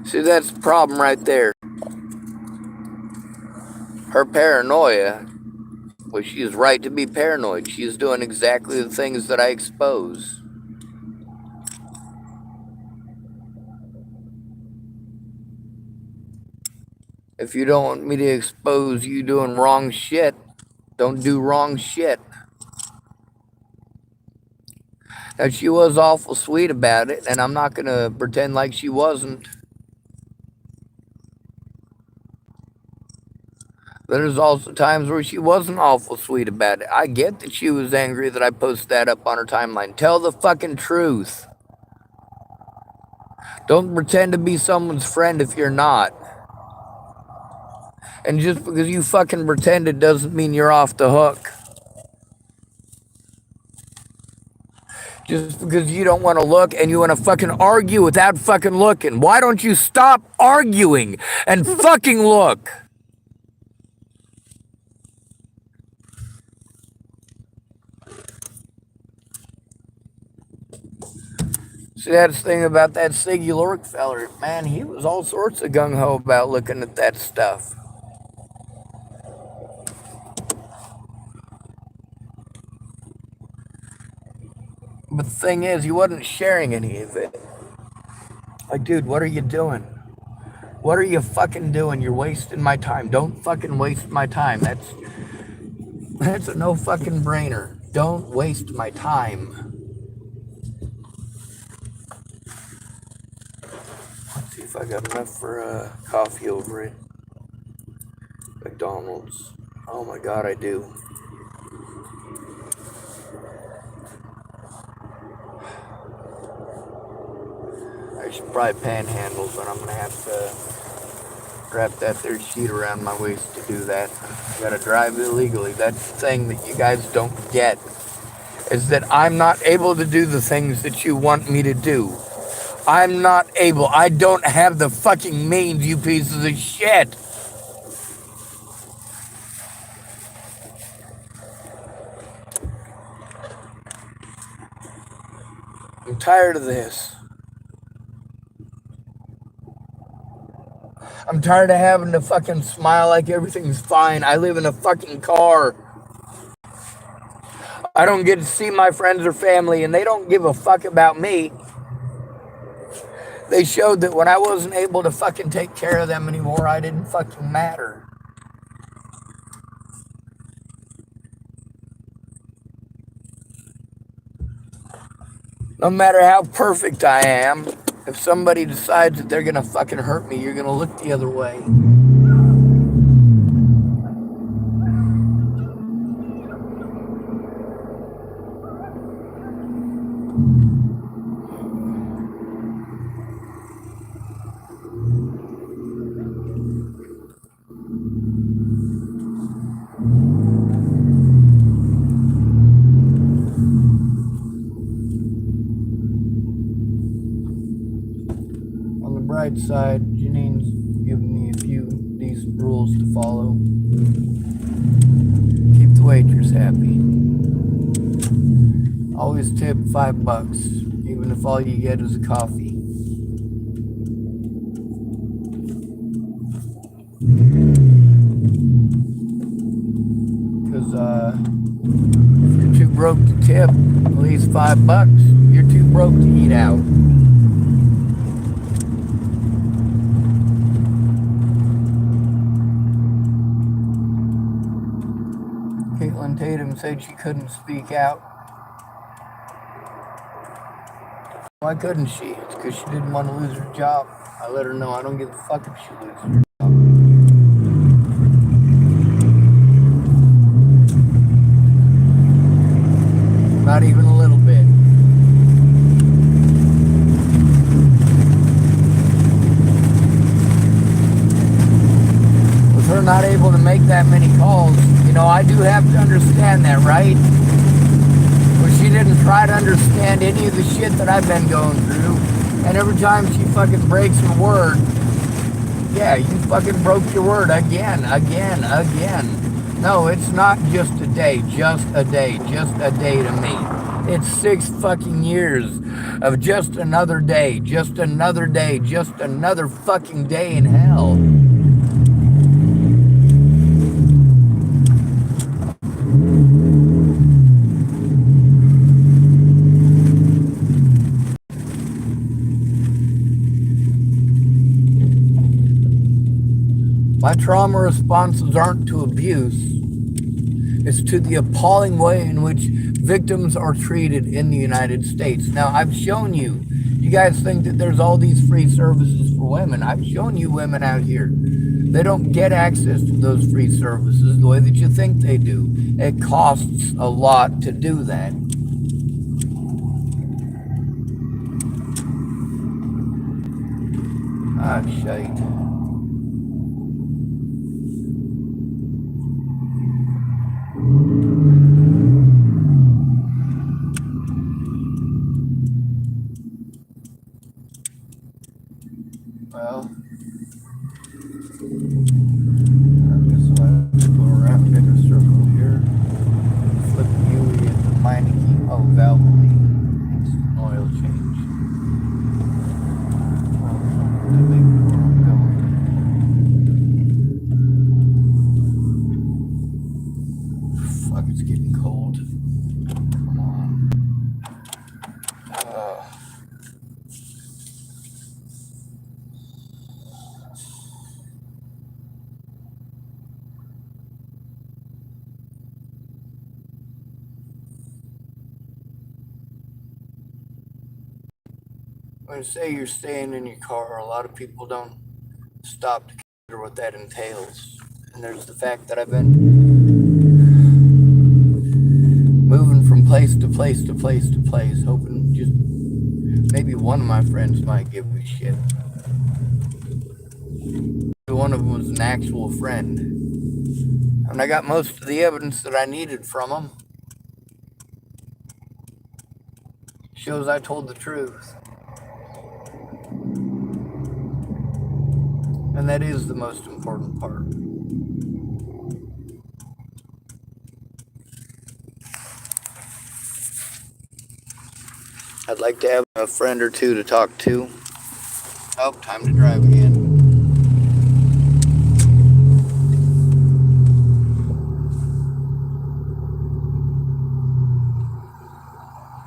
See, that's the problem right there. Her paranoia, well, she is right to be paranoid. She is doing exactly the things that I expose. If you don't want me to expose you doing wrong shit, don't do wrong shit. Now, she was awful sweet about it, and I'm not going to pretend like she wasn't. There's also times where she wasn't awful sweet about it. I get that she was angry that I posted that up on her timeline. Tell the fucking truth. Don't pretend to be someone's friend if you're not. And just because you fucking pretend it doesn't mean you're off the hook. Just because you don't want to look and you want to fucking argue without fucking looking. Why don't you stop arguing and fucking look? See, that's the thing about that Siggy Lork feller. Man, he was all sorts of gung-ho about looking at that stuff. But the thing is, he wasn't sharing any of it. Like, dude, what are you doing? What are you fucking doing? You're wasting my time. Don't fucking waste my time. That's a no fucking brainer. Don't waste my time. Let's see if I got enough for coffee over at McDonald's. Oh my god, I do. I should probably panhandle, but I'm gonna have to wrap that there sheet around my waist to do that. I gotta drive illegally. That's the thing that you guys don't get. is that I'm not able to do the things that you want me to do. I'm not able. I don't have the fucking means, you pieces of shit. I'm tired of this. I'm tired of having to fucking smile like everything's fine. I live in a fucking car. I don't get to see my friends or family, and they don't give a fuck about me. They showed that when I wasn't able to fucking take care of them anymore, I didn't fucking matter. No matter how perfect I am, if somebody decides that they're gonna fucking hurt me, you're gonna look the other way. On the bright side, Janine's given me a few decent rules to follow. Keep the waitress happy. Always tip $5, even if all you get is a coffee. Because if you're too broke to tip at least $5, you're too broke to eat out. Kaitlynne Tatum said she couldn't speak out. Why couldn't she? It's because she didn't want to lose her job. I let her know I don't give a fuck if she loses her job. Not even a little bit. With her not able to make that many calls, I do have to understand that, right? But she didn't try to understand any of the shit that I've been going through. And every time she fucking breaks her word, yeah, you fucking broke your word again. No, it's not just a day to me. It's 6 fucking years of just another day, just another fucking day in hell. My trauma responses aren't to abuse. It's to the appalling way in which victims are treated in the United States. Now, I've shown you. You guys think that there's all these free services for women. I've shown you women out here. They don't get access to those free services the way that you think they do. It costs a lot to do that. Ah, shite. Well, I guess I'll have to go around in a circle here. Flip you at the Meineke. Oh, Valvoline. It's an oil change. Well, the big door I'm going. Fuck, it's getting cold. Come on. When you say you're staying in your car, a lot of people don't stop to consider what that entails. And there's the fact that I've been moving from place to place, hoping just maybe one of my friends might give a shit. One of them was an actual friend. And I got most of the evidence that I needed from him. Shows I told the truth. And that is the most important part. I'd like to have a friend or two to talk to. Oh, time to drive again.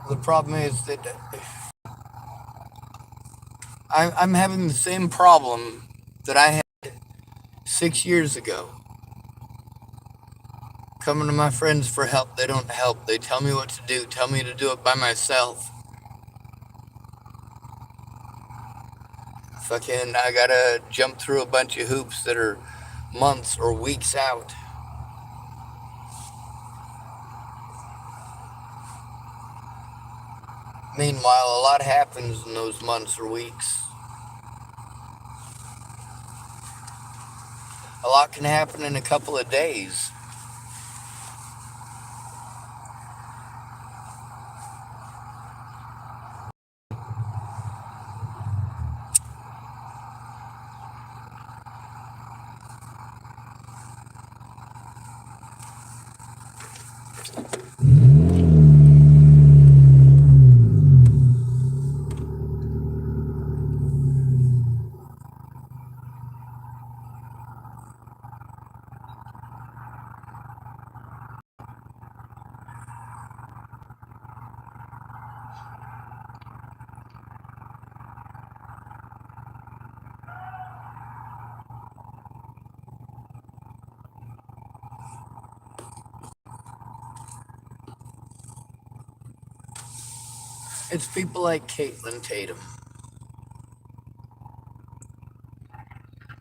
The problem is that I'm having the same problem that I had 6 years ago. Coming to my friends for help, they don't help. They tell me what to do, tell me to do it by myself. Fucking, I gotta jump through a bunch of hoops that are months or weeks out. Meanwhile, a lot happens in those months or weeks. A lot can happen in a couple of days. It's people like Kaitlynne Tatum.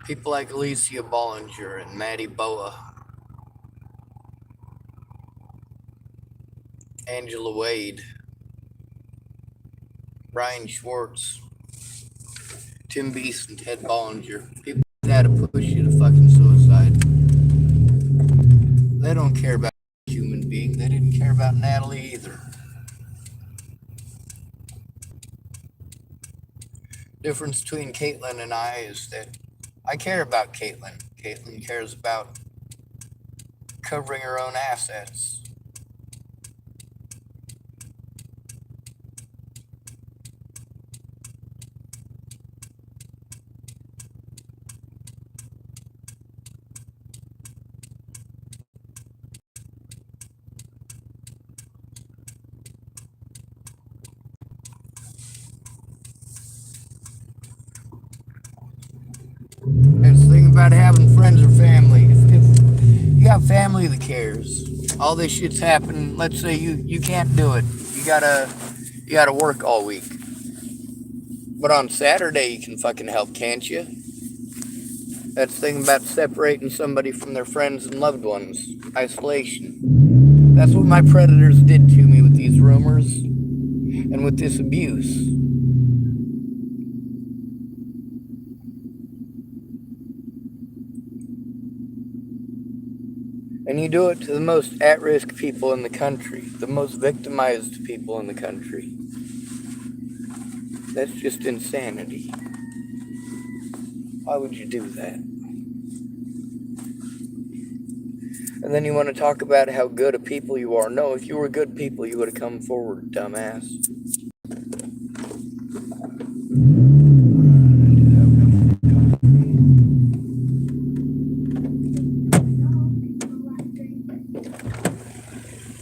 People like Alicia Bollinger and Maddie Boa. Angela Wade. Brian Schwartz. Tim Beast and Ted Bollinger. People like that to push you to fucking suicide. They don't care about a human being. They didn't care about Natalie either. Difference between Kaitlynne and I is that I care about Kaitlynne. Kaitlynne cares about covering her own assets. That's the thing about having friends or family. If you got family that cares, all this shit's happening. Let's say you can't do it. You gotta work all week. But on Saturday you can fucking help, can't you? That's the thing about separating somebody from their friends and loved ones. Isolation. That's what my predators did to me with these rumors and with this abuse. And you do it to the most at-risk people in the country, the most victimized people in the country. That's just insanity. Why would you do that? And then you want to talk about how good of people you are. No, if you were good people, you would have come forward, dumbass.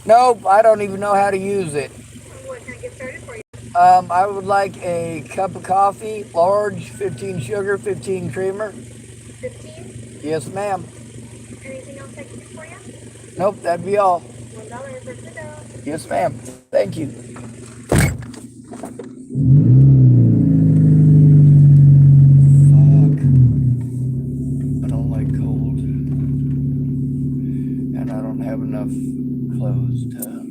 Nope, I don't even know how to use it. What can I get started for you? I would like a cup of coffee, large, 15 sugar, 15 creamer. 15? Yes, ma'am. Anything else I can do for you? Nope, that'd be all. $1 for the dough. Yes, ma'am. Thank you. Fuck. I don't like cold. And I don't have enough clothes to...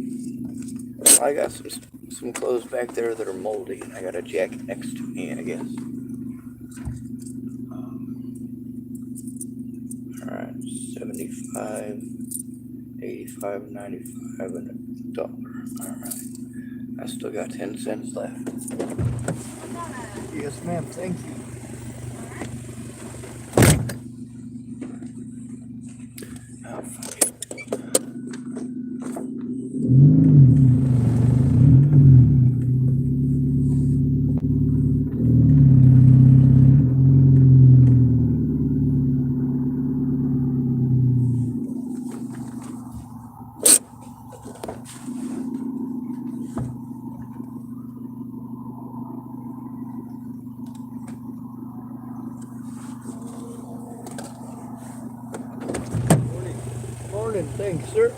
I got some clothes back there that are moldy. I got a jacket next to me, I guess. Alright, 75, 85, 95, and $1. Alright. I still got 10 cents left. Yes, ma'am. Thank you. Oh, fuck it. Morning. Thanks, sir.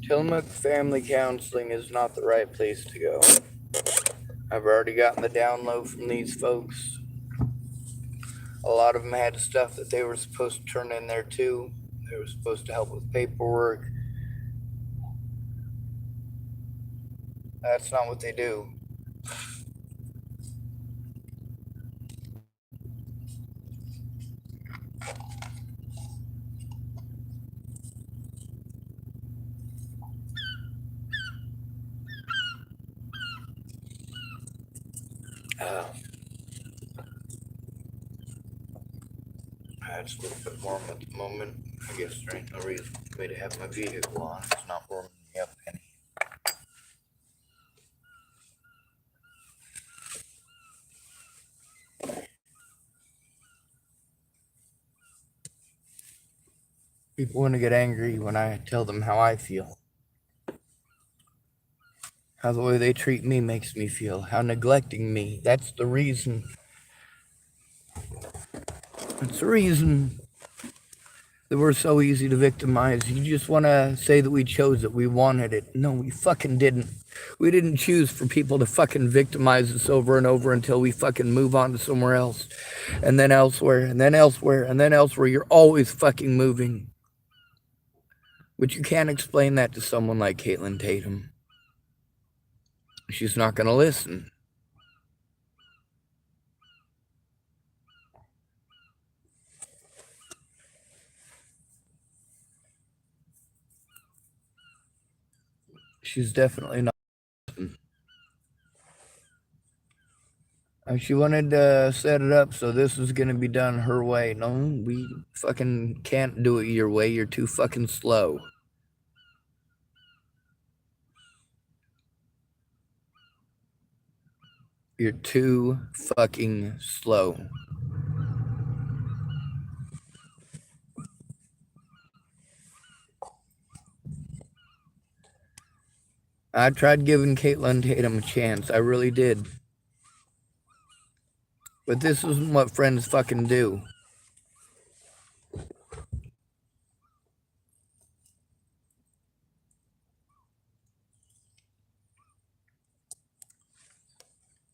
Tillamook Family Counseling is not the right place to go. I've already gotten the download from these folks. A lot of them had stuff that they were supposed to turn in there too. They were supposed to help with paperwork. That's not what they do. It's a little bit warm at the moment. I guess there ain't no reason for me to have my vehicle on. It's not warming me up any. People want to get angry when I tell them how I feel. How the way they treat me makes me feel. How neglecting me. That's the reason. That's the reason that we're so easy to victimize. You just want to say that we chose it. We wanted it. No, we fucking didn't. We didn't choose for people to fucking victimize us over and over until we fucking move on to somewhere else. And then elsewhere, and then elsewhere, and then elsewhere. You're always fucking moving. But you can't explain that to someone like Kaitlynne Tatum. She's not going to listen. She's definitely not. She wanted to set it up so this was going to be done her way. No, we fucking can't do it your way. You're too fucking slow. You're too fucking slow. I tried giving Kaitlynne Tatum a chance. I really did. But this isn't what friends fucking do.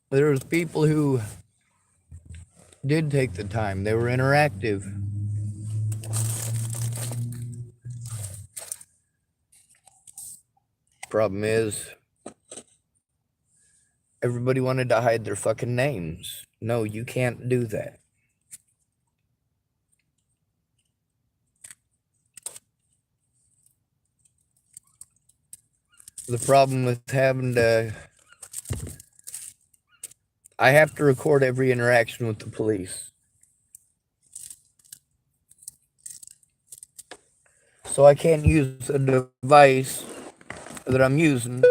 There's people who did take the time. They were interactive. Problem is, everybody wanted to hide their fucking names. No, you can't do that. The problem with having to... I have to record every interaction with the police. So I can't use a device that I'm using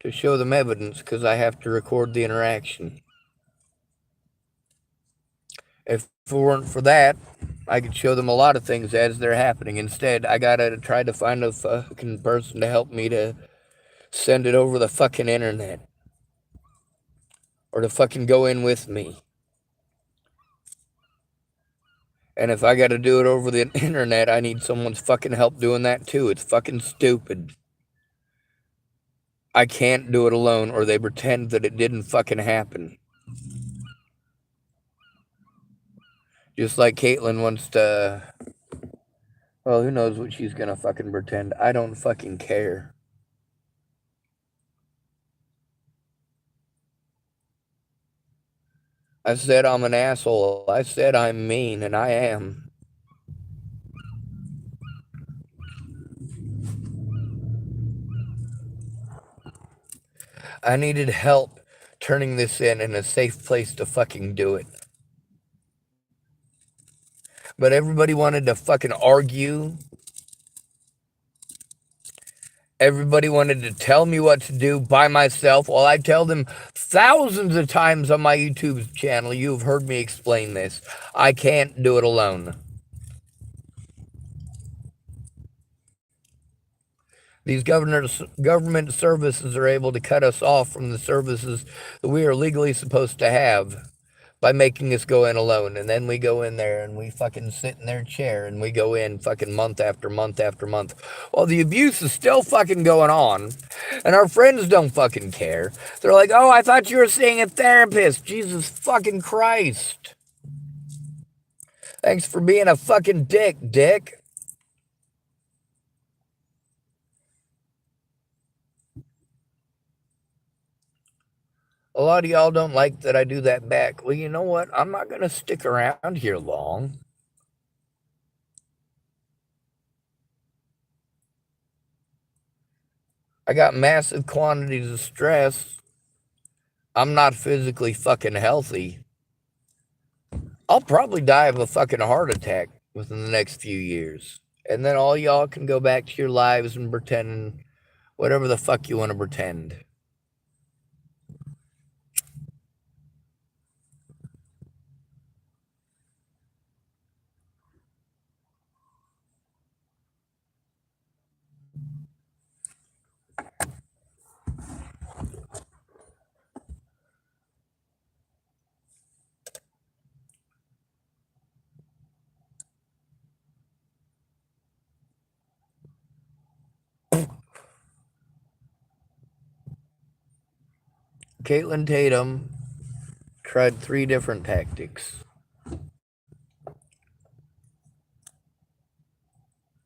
to show them evidence because I have to record the interaction. If it weren't for that, I could show them a lot of things as they're happening. Instead, I gotta try to find a fucking person to help me to send it over the fucking internet. Or to fucking go in with me. And if I gotta do it over the internet, I need someone's fucking help doing that too. It's fucking stupid. I can't do it alone, or they pretend that it didn't fucking happen. Just like Kaitlynne wants to. Well, who knows what she's gonna fucking pretend. I don't fucking care. I said I'm an asshole. I said I'm mean, and I am. I needed help turning this in a safe place to fucking do it. But everybody wanted to fucking argue. Everybody wanted to tell me what to do by myself while I tell them thousands of times on my YouTube channel. You've heard me explain this. I can't do it alone. These government services are able to cut us off from the services that we are legally supposed to have by making us go in alone. And then we go in there and we fucking sit in their chair and we go in fucking month after month after month. While the abuse is still fucking going on and our friends don't fucking care. They're like, oh, I thought you were seeing a therapist. Jesus fucking Christ. Thanks for being a fucking dick. A lot of y'all don't like that I do that back. Well, you know what? I'm not going to stick around here long. I got massive quantities of stress. I'm not physically fucking healthy. I'll probably die of a fucking heart attack within the next few years. And then all y'all can go back to your lives and pretend whatever the fuck you want to pretend. Kaitlynne Tatum tried 3 different tactics.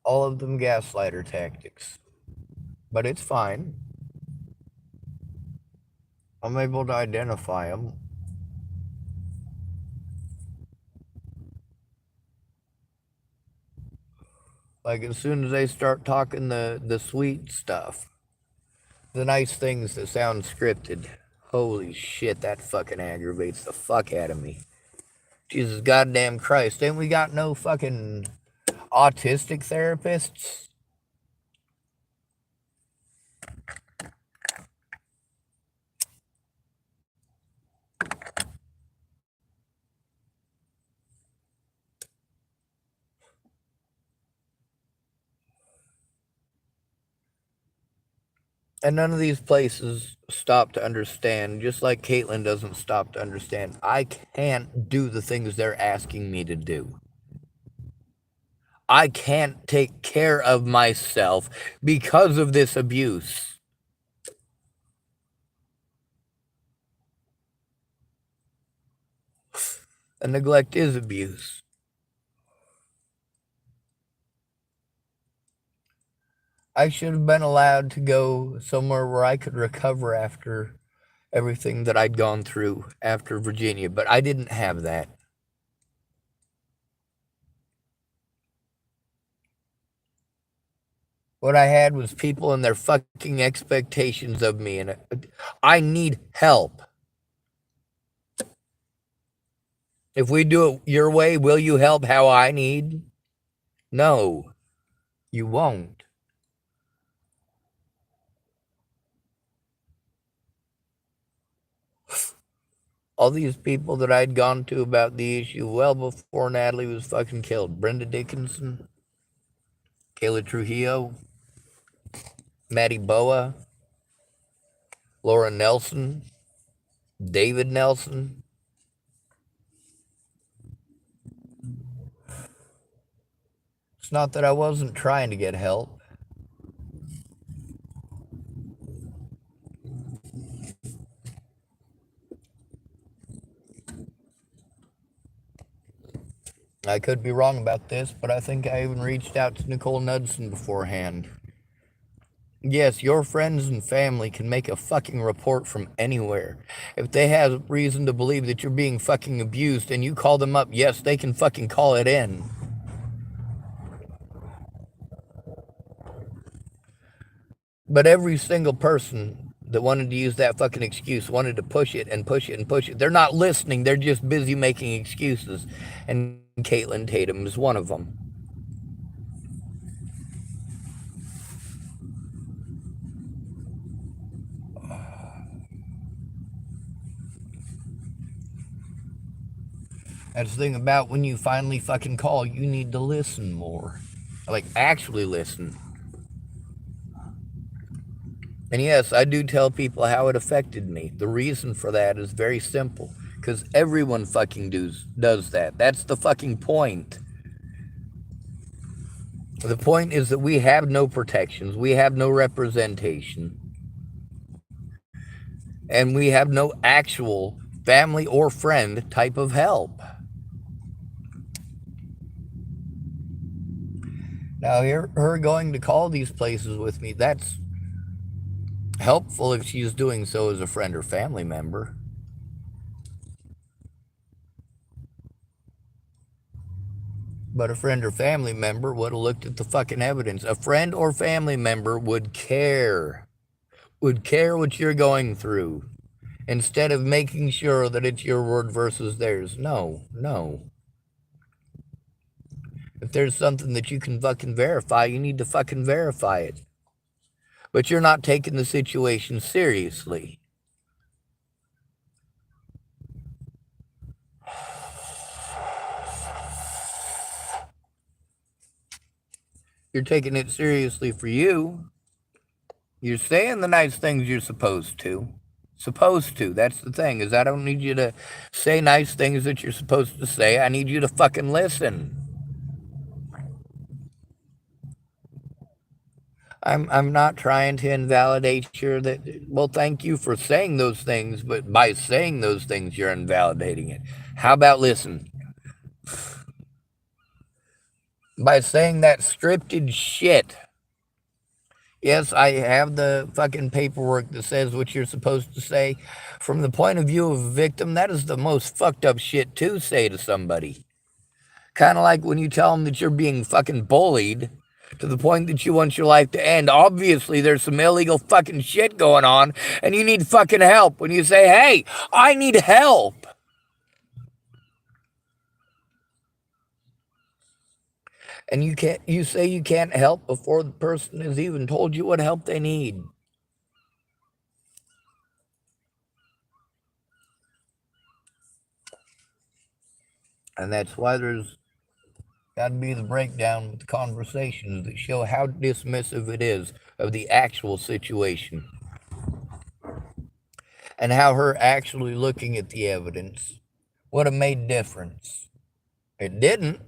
All of them gaslighter tactics. But it's fine. I'm able to identify them. Like as soon as they start talking the sweet stuff, the nice things that sound scripted, holy shit, that fucking aggravates the fuck out of me. Jesus goddamn Christ, ain't we got no fucking autistic therapists? And none of these places stop to understand, just like Kaitlynne doesn't stop to understand. I can't do the things they're asking me to do. I can't take care of myself because of this abuse. And neglect is abuse. I should have been allowed to go somewhere where I could recover after everything that I'd gone through after Virginia, but I didn't have that. What I had was people and their fucking expectations of me, and I need help. If we do it your way, will you help how I need? No, you won't. All these people that I'd gone to about the issue well before Natalie was fucking killed. Brenda Dickinson, Kayla Trujillo, Maddie Boa, Laura Nelson, David Nelson. It's not that I wasn't trying to get help. I could be wrong about this, but I think I even reached out to Nicole Knudsen beforehand. Yes, your friends and family can make a fucking report from anywhere. If they have reason to believe that you're being fucking abused and you call them up, yes, they can fucking call it in. But every single person that wanted to use that fucking excuse wanted to push it and push it and push it. They're not listening, they're just busy making excuses. And Kaitlynne Tatum is one of them. That's the thing about when you finally fucking call, you need to listen more. Like, actually listen. And yes, I do tell people how it affected me. The reason for that is very simple. Because everyone fucking does that. That's the fucking point. The point is that we have no protections. We have no representation. And we have no actual family or friend type of help. Now, her going to call these places with me, that's helpful if she's doing so as a friend or family member. But a friend or family member would have looked at the fucking evidence. A friend or family member would care what you're going through instead of making sure that it's your word versus theirs. No. If there's something that you can fucking verify, you need to fucking verify it. But you're not taking the situation seriously. You're taking it seriously for you. You're saying the nice things you're supposed to. That's the thing, is I don't need you to say nice things that you're supposed to say. I need you to fucking listen. I'm not trying to invalidate your that well, thank you for saying those things, but by saying those things you're invalidating it. How about listen? By saying that scripted shit. Yes, I have the fucking paperwork that says what you're supposed to say. From the point of view of a victim, that is the most fucked up shit to say to somebody. Kind of like when you tell them that you're being fucking bullied to the point that you want your life to end. Obviously, there's some illegal fucking shit going on, and you need fucking help. When you say, hey, I need help. And you say you can't help before the person has even told you what help they need. And that's why there's got to be the breakdown with the conversations that show how dismissive it is of the actual situation. And how her actually looking at the evidence would have made difference. It didn't,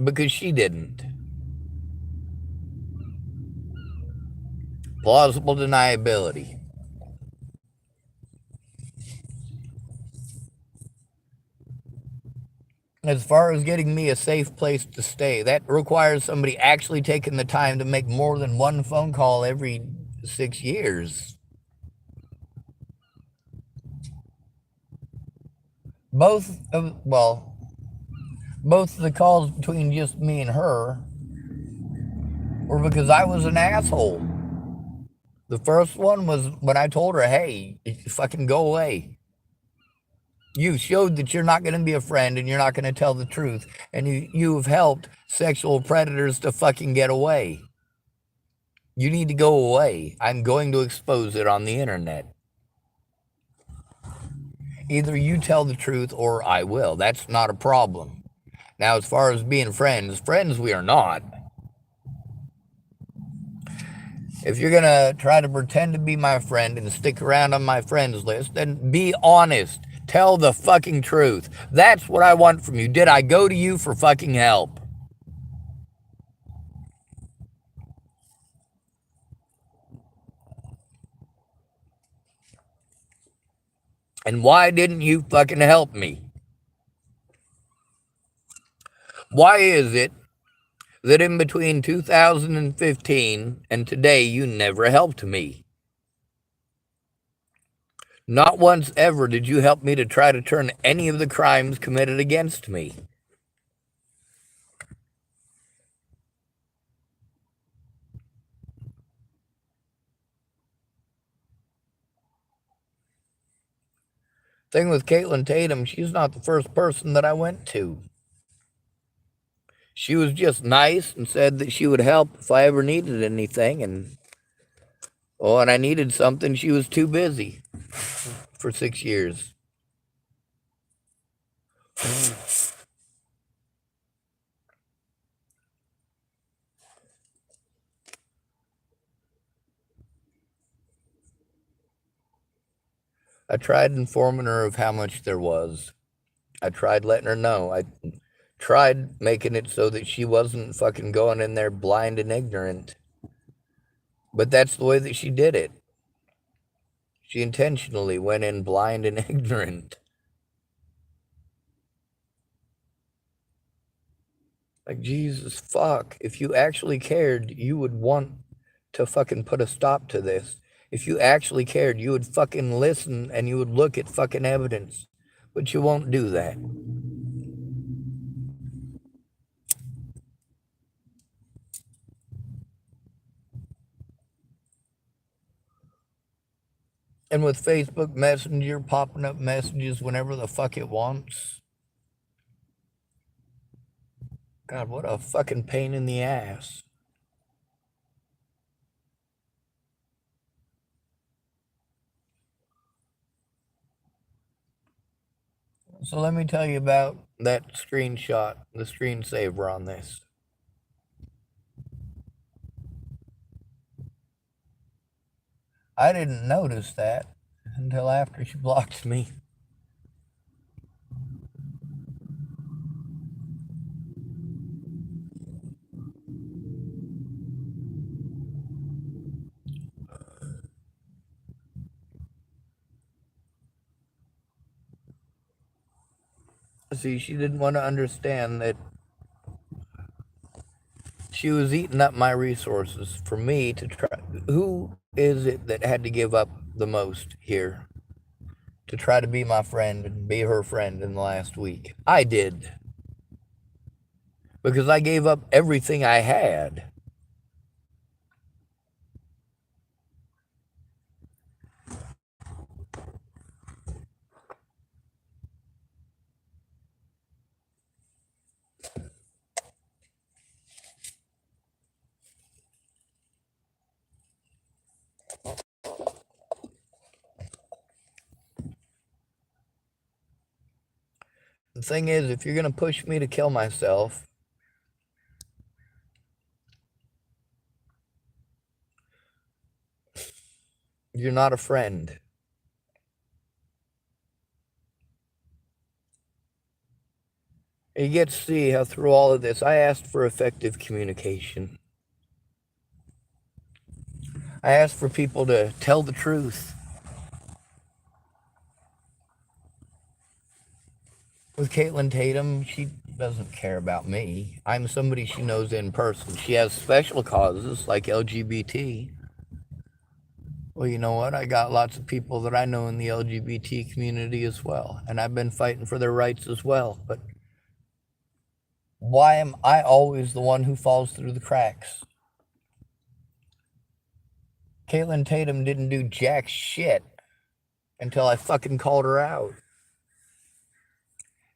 because she didn't. Plausible deniability. As far as getting me a safe place to stay, that requires somebody actually taking the time to make more than one phone call every 6 years. Both of the calls between just me and her were because I was an asshole. The first one was when I told her, hey, fucking go away. You showed that you're not going to be a friend and you're not going to tell the truth. And you've helped sexual predators to fucking get away. You need to go away. I'm going to expose it on the internet. Either you tell the truth or I will. That's not a problem. Now, as far as being friends, friends we are not. If you're going to try to pretend to be my friend and stick around on my friends list, then be honest. Tell the fucking truth. That's what I want from you. Did I go to you for fucking help? And why didn't you fucking help me? Why is it that in between 2015 and today you never helped me? Not once ever did you help me to try to turn any of the crimes committed against me. Thing with Kaitlynne Tatum, she's not the first person that I went to. She was just nice and said that she would help if I ever needed anything. And when I needed something, she was too busy for 6 years. I tried informing her of how much there was. I tried letting her know. I tried making it so that she wasn't fucking going in there blind and ignorant. But that's the way that she did it. She intentionally went in blind and ignorant. Like, Jesus, fuck. If you actually cared, you would want to fucking put a stop to this. If you actually cared, you would fucking listen and you would look at fucking evidence. But you won't do that. And with Facebook Messenger popping up messages whenever the fuck it wants. God, what a fucking pain in the ass. So let me tell you about that screenshot, the screensaver on this. I didn't notice that until after she blocked me. See, she didn't want to understand that she was eating up my resources for me to try. Who is it that had to give up the most here to try to be my friend and be her friend in the last week? I did. Because I gave up everything I had. The thing is, if you're going to push me to kill myself, you're not a friend. You get to see how through all of this, I asked for effective communication. I asked for people to tell the truth. With Kaitlynne Tatum, she doesn't care about me. I'm somebody she knows in person. She has special causes like LGBT. Well, you know what? I got lots of people that I know in the LGBT community as well. And I've been fighting for their rights as well. But why am I always the one who falls through the cracks? Kaitlynne Tatum didn't do jack shit until I fucking called her out.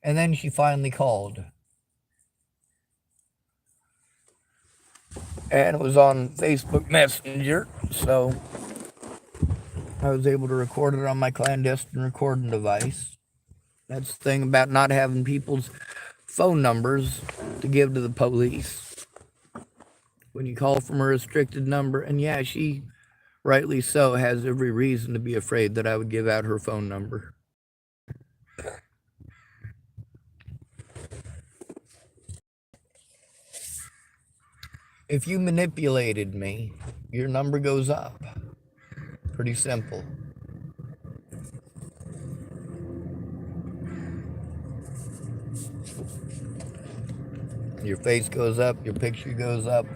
And then she finally called. And it was on Facebook Messenger, so I was able to record it on my clandestine recording device. That's the thing about not having people's phone numbers to give to the police. When you call from a restricted number, and yeah, she, rightly so, has every reason to be afraid that I would give out her phone number. If you manipulated me, your number goes up. Pretty simple. Your face goes up, your picture goes up.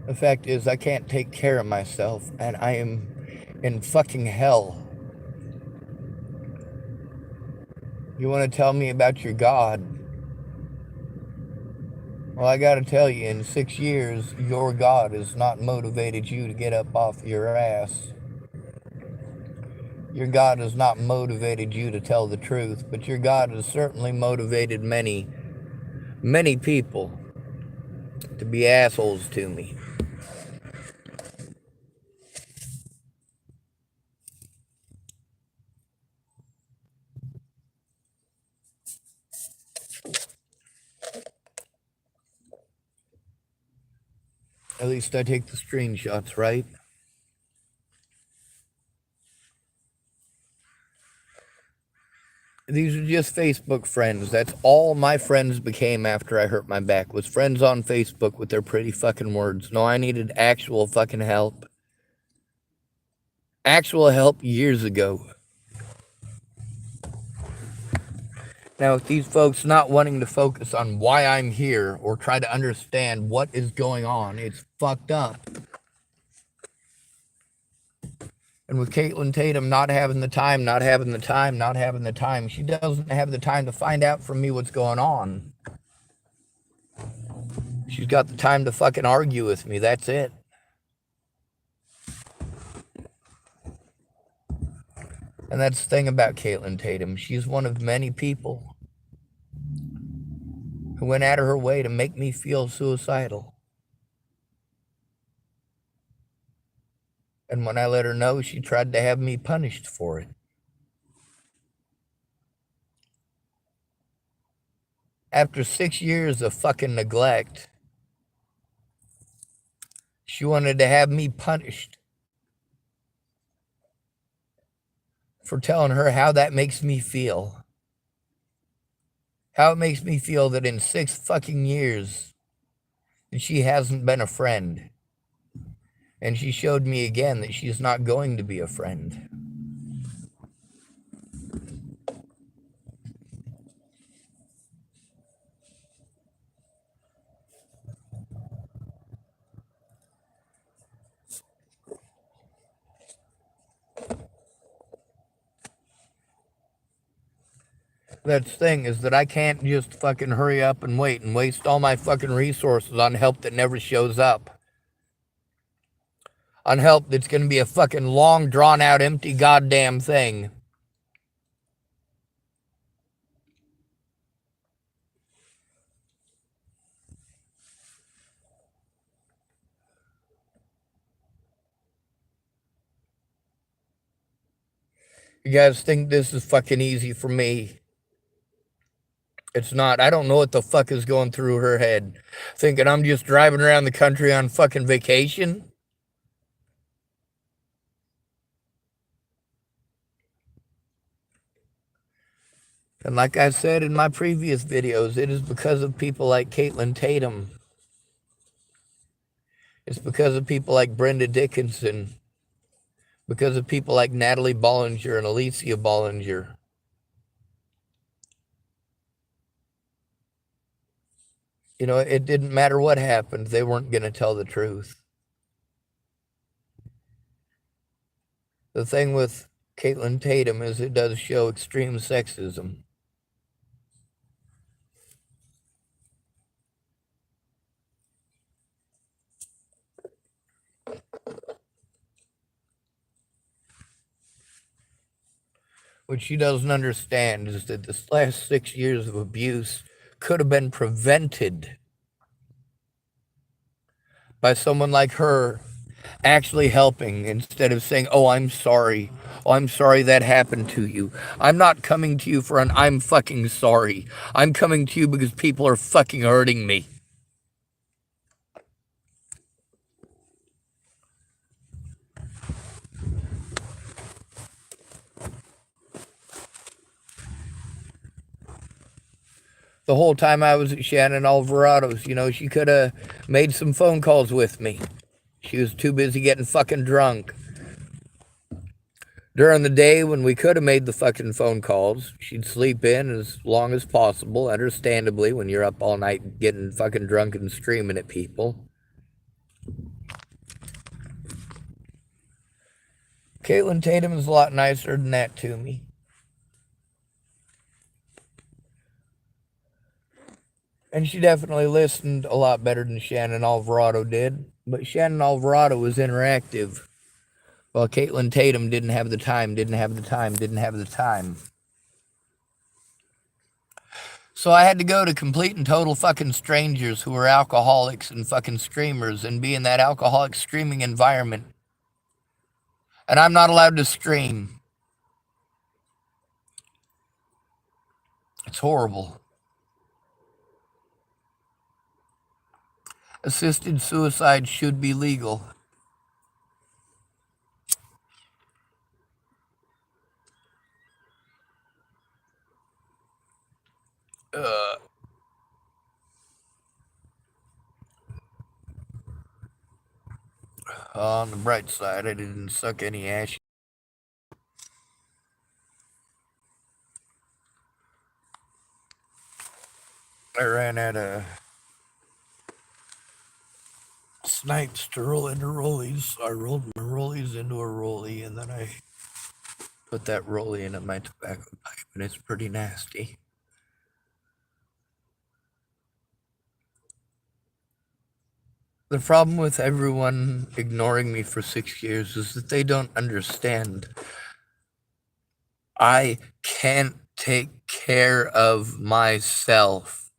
The fact is, I can't take care of myself, and I am in fucking hell. You want to tell me about your God? Well, I gotta tell you, in 6 years, your God has not motivated you to get up off your ass. Your God has not motivated you to tell the truth, but your God has certainly motivated many, many people to be assholes to me. At least I take the screenshots, right? These are just Facebook friends. That's all my friends became after I hurt my back, was friends on Facebook with their pretty fucking words. No, I needed actual fucking help. Actual help years ago. Now, with these folks not wanting to focus on why I'm here or try to understand what is going on, it's fucked up. And with Kaitlynne Tatum not having the time, she doesn't have the time to find out from me what's going on. She's got the time to fucking argue with me, that's it. And that's the thing about Kaitlynne Tatum. She's one of many people who went out of her way to make me feel suicidal. And when I let her know, she tried to have me punished for it. After 6 years of fucking neglect, she wanted to have me punished for telling her how that makes me feel. How it makes me feel that in 6 fucking years that she hasn't been a friend. And she showed me again that she's not going to be a friend. That's the thing, is that I can't just fucking hurry up and wait and waste all my fucking resources on help that never shows up. On help that's going to be a fucking long, drawn-out, empty goddamn thing. You guys think this is fucking easy for me? It's not. I don't know what the fuck is going through her head. Thinking I'm just driving around the country on fucking vacation? And like I said in my previous videos, it is because of people like Kaitlynne Tatum. It's because of people like Brenda Dickinson. Because of people like Natalie Bollinger and Alicia Bollinger. You know, it didn't matter what happened. They weren't going to tell the truth. The thing with Kaitlynne Tatum is it does show extreme sexism. What she doesn't understand is that this last 6 years of abuse could have been prevented by someone like her actually helping instead of saying, "Oh, I'm sorry. Oh, I'm sorry that happened to you." I'm not coming to you for an "I'm fucking sorry." I'm coming to you because people are fucking hurting me. The whole time I was at Shannon Alvarado's, she could have made some phone calls with me. She was too busy getting fucking drunk. During the day when we could have made the fucking phone calls, she'd sleep in as long as possible, understandably, when you're up all night getting fucking drunk and screaming at people. Kaitlynne Tatum is a lot nicer than that to me. And she definitely listened a lot better than Shannon Alvarado did. But Shannon Alvarado was interactive, while Kaitlynne Tatum didn't have the time, didn't have the time, didn't have the time. So I had to go to complete and total fucking strangers who were alcoholics and fucking screamers and be in that alcoholic screaming environment. And I'm not allowed to scream. It's horrible. Assisted suicide should be legal. On the bright side, I didn't suck any ash. I ran out of snipes to roll into rollies. So I rolled my rollies into a rollie, and then I put that rollie into my tobacco pipe, and it's pretty nasty. The problem with everyone ignoring me for 6 years is that they don't understand. I can't take care of myself.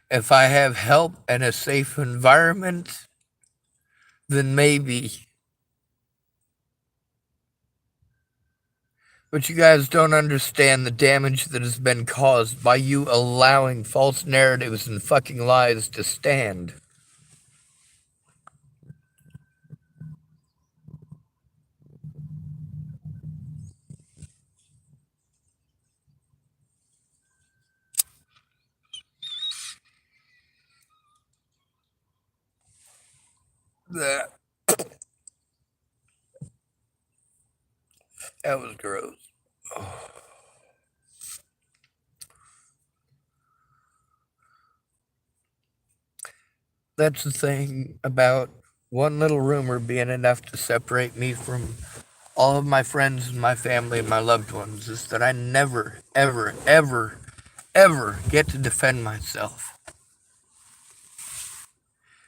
If I have help and a safe environment, then maybe. But you guys don't understand the damage that has been caused by you allowing false narratives and fucking lies to stand. That was gross. That's the thing about one little rumor being enough to separate me from all of my friends and my family and my loved ones, is that I never, ever, ever, ever get to defend myself.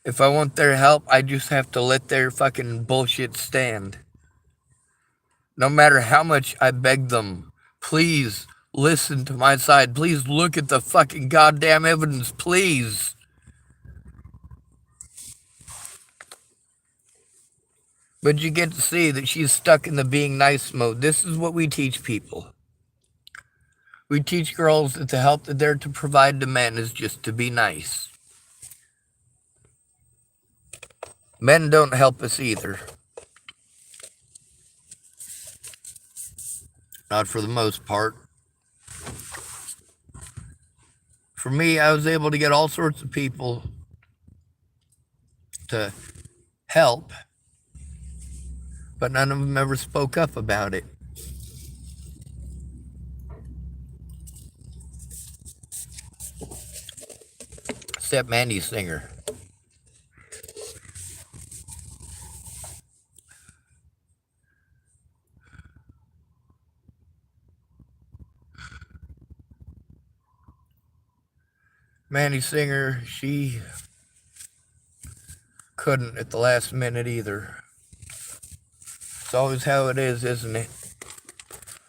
If I want their help, I just have to let their fucking bullshit stand. No matter how much I beg them, please listen to my side. Please look at the fucking goddamn evidence, please. But you get to see that she's stuck in the being nice mode. This is what we teach people. We teach girls that the help that they're to provide to men is just to be nice. Men don't help us either. Not for the most part. For me, I was able to get all sorts of people to help, but none of them ever spoke up about it. Except Mandy Singer. Mandy Singer, she couldn't at the last minute either. It's always how it is, isn't it?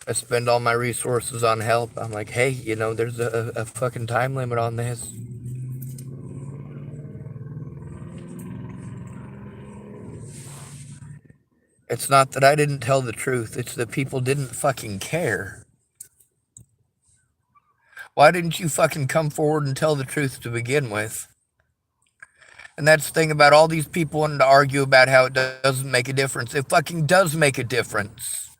I spend all my resources on help. I'm like, hey, there's a fucking time limit on this. It's not that I didn't tell the truth, it's that people didn't fucking care. Why didn't you fucking come forward and tell the truth to begin with? And that's the thing about all these people wanting to argue about how it doesn't make a difference. It fucking does make a difference.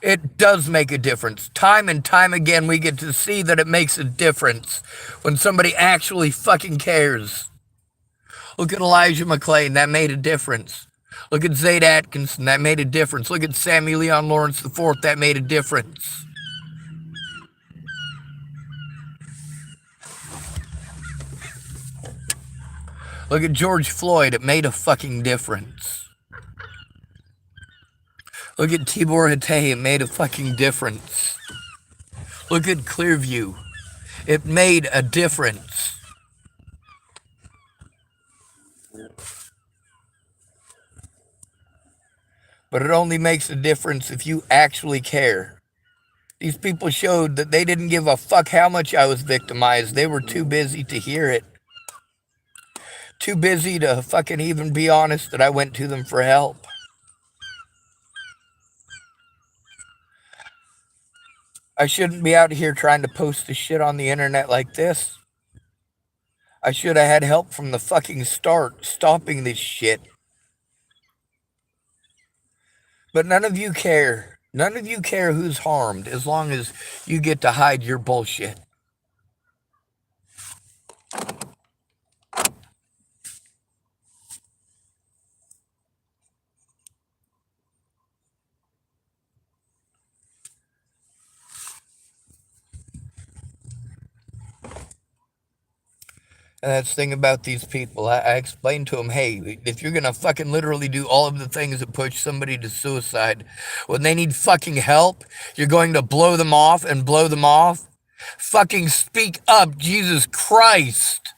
It does make a difference. Time and time again, we get to see that it makes a difference when somebody actually fucking cares. Look at Elijah McClain, that made a difference. Look at Zayd Atkinson, that made a difference. Look at Sammy Leon Lawrence IV, that made a difference. Look at George Floyd, it made a fucking difference. Look at Tibor Hatay, it made a fucking difference. Look at Clearview, it made a difference. But it only makes a difference if you actually care. These people showed that they didn't give a fuck how much I was victimized. They were too busy to hear it. Too busy to fucking even be honest that I went to them for help. I shouldn't be out here trying to post the shit on the internet like this. I should have had help from the fucking start, stopping this shit. But none of you care. None of you care who's harmed as long as you get to hide your bullshit. And that's the thing about these people. I explained to them, hey, if you're going to fucking literally do all of the things that push somebody to suicide, when they need fucking help, you're going to blow them off and blow them off. Fucking speak up, Jesus Christ.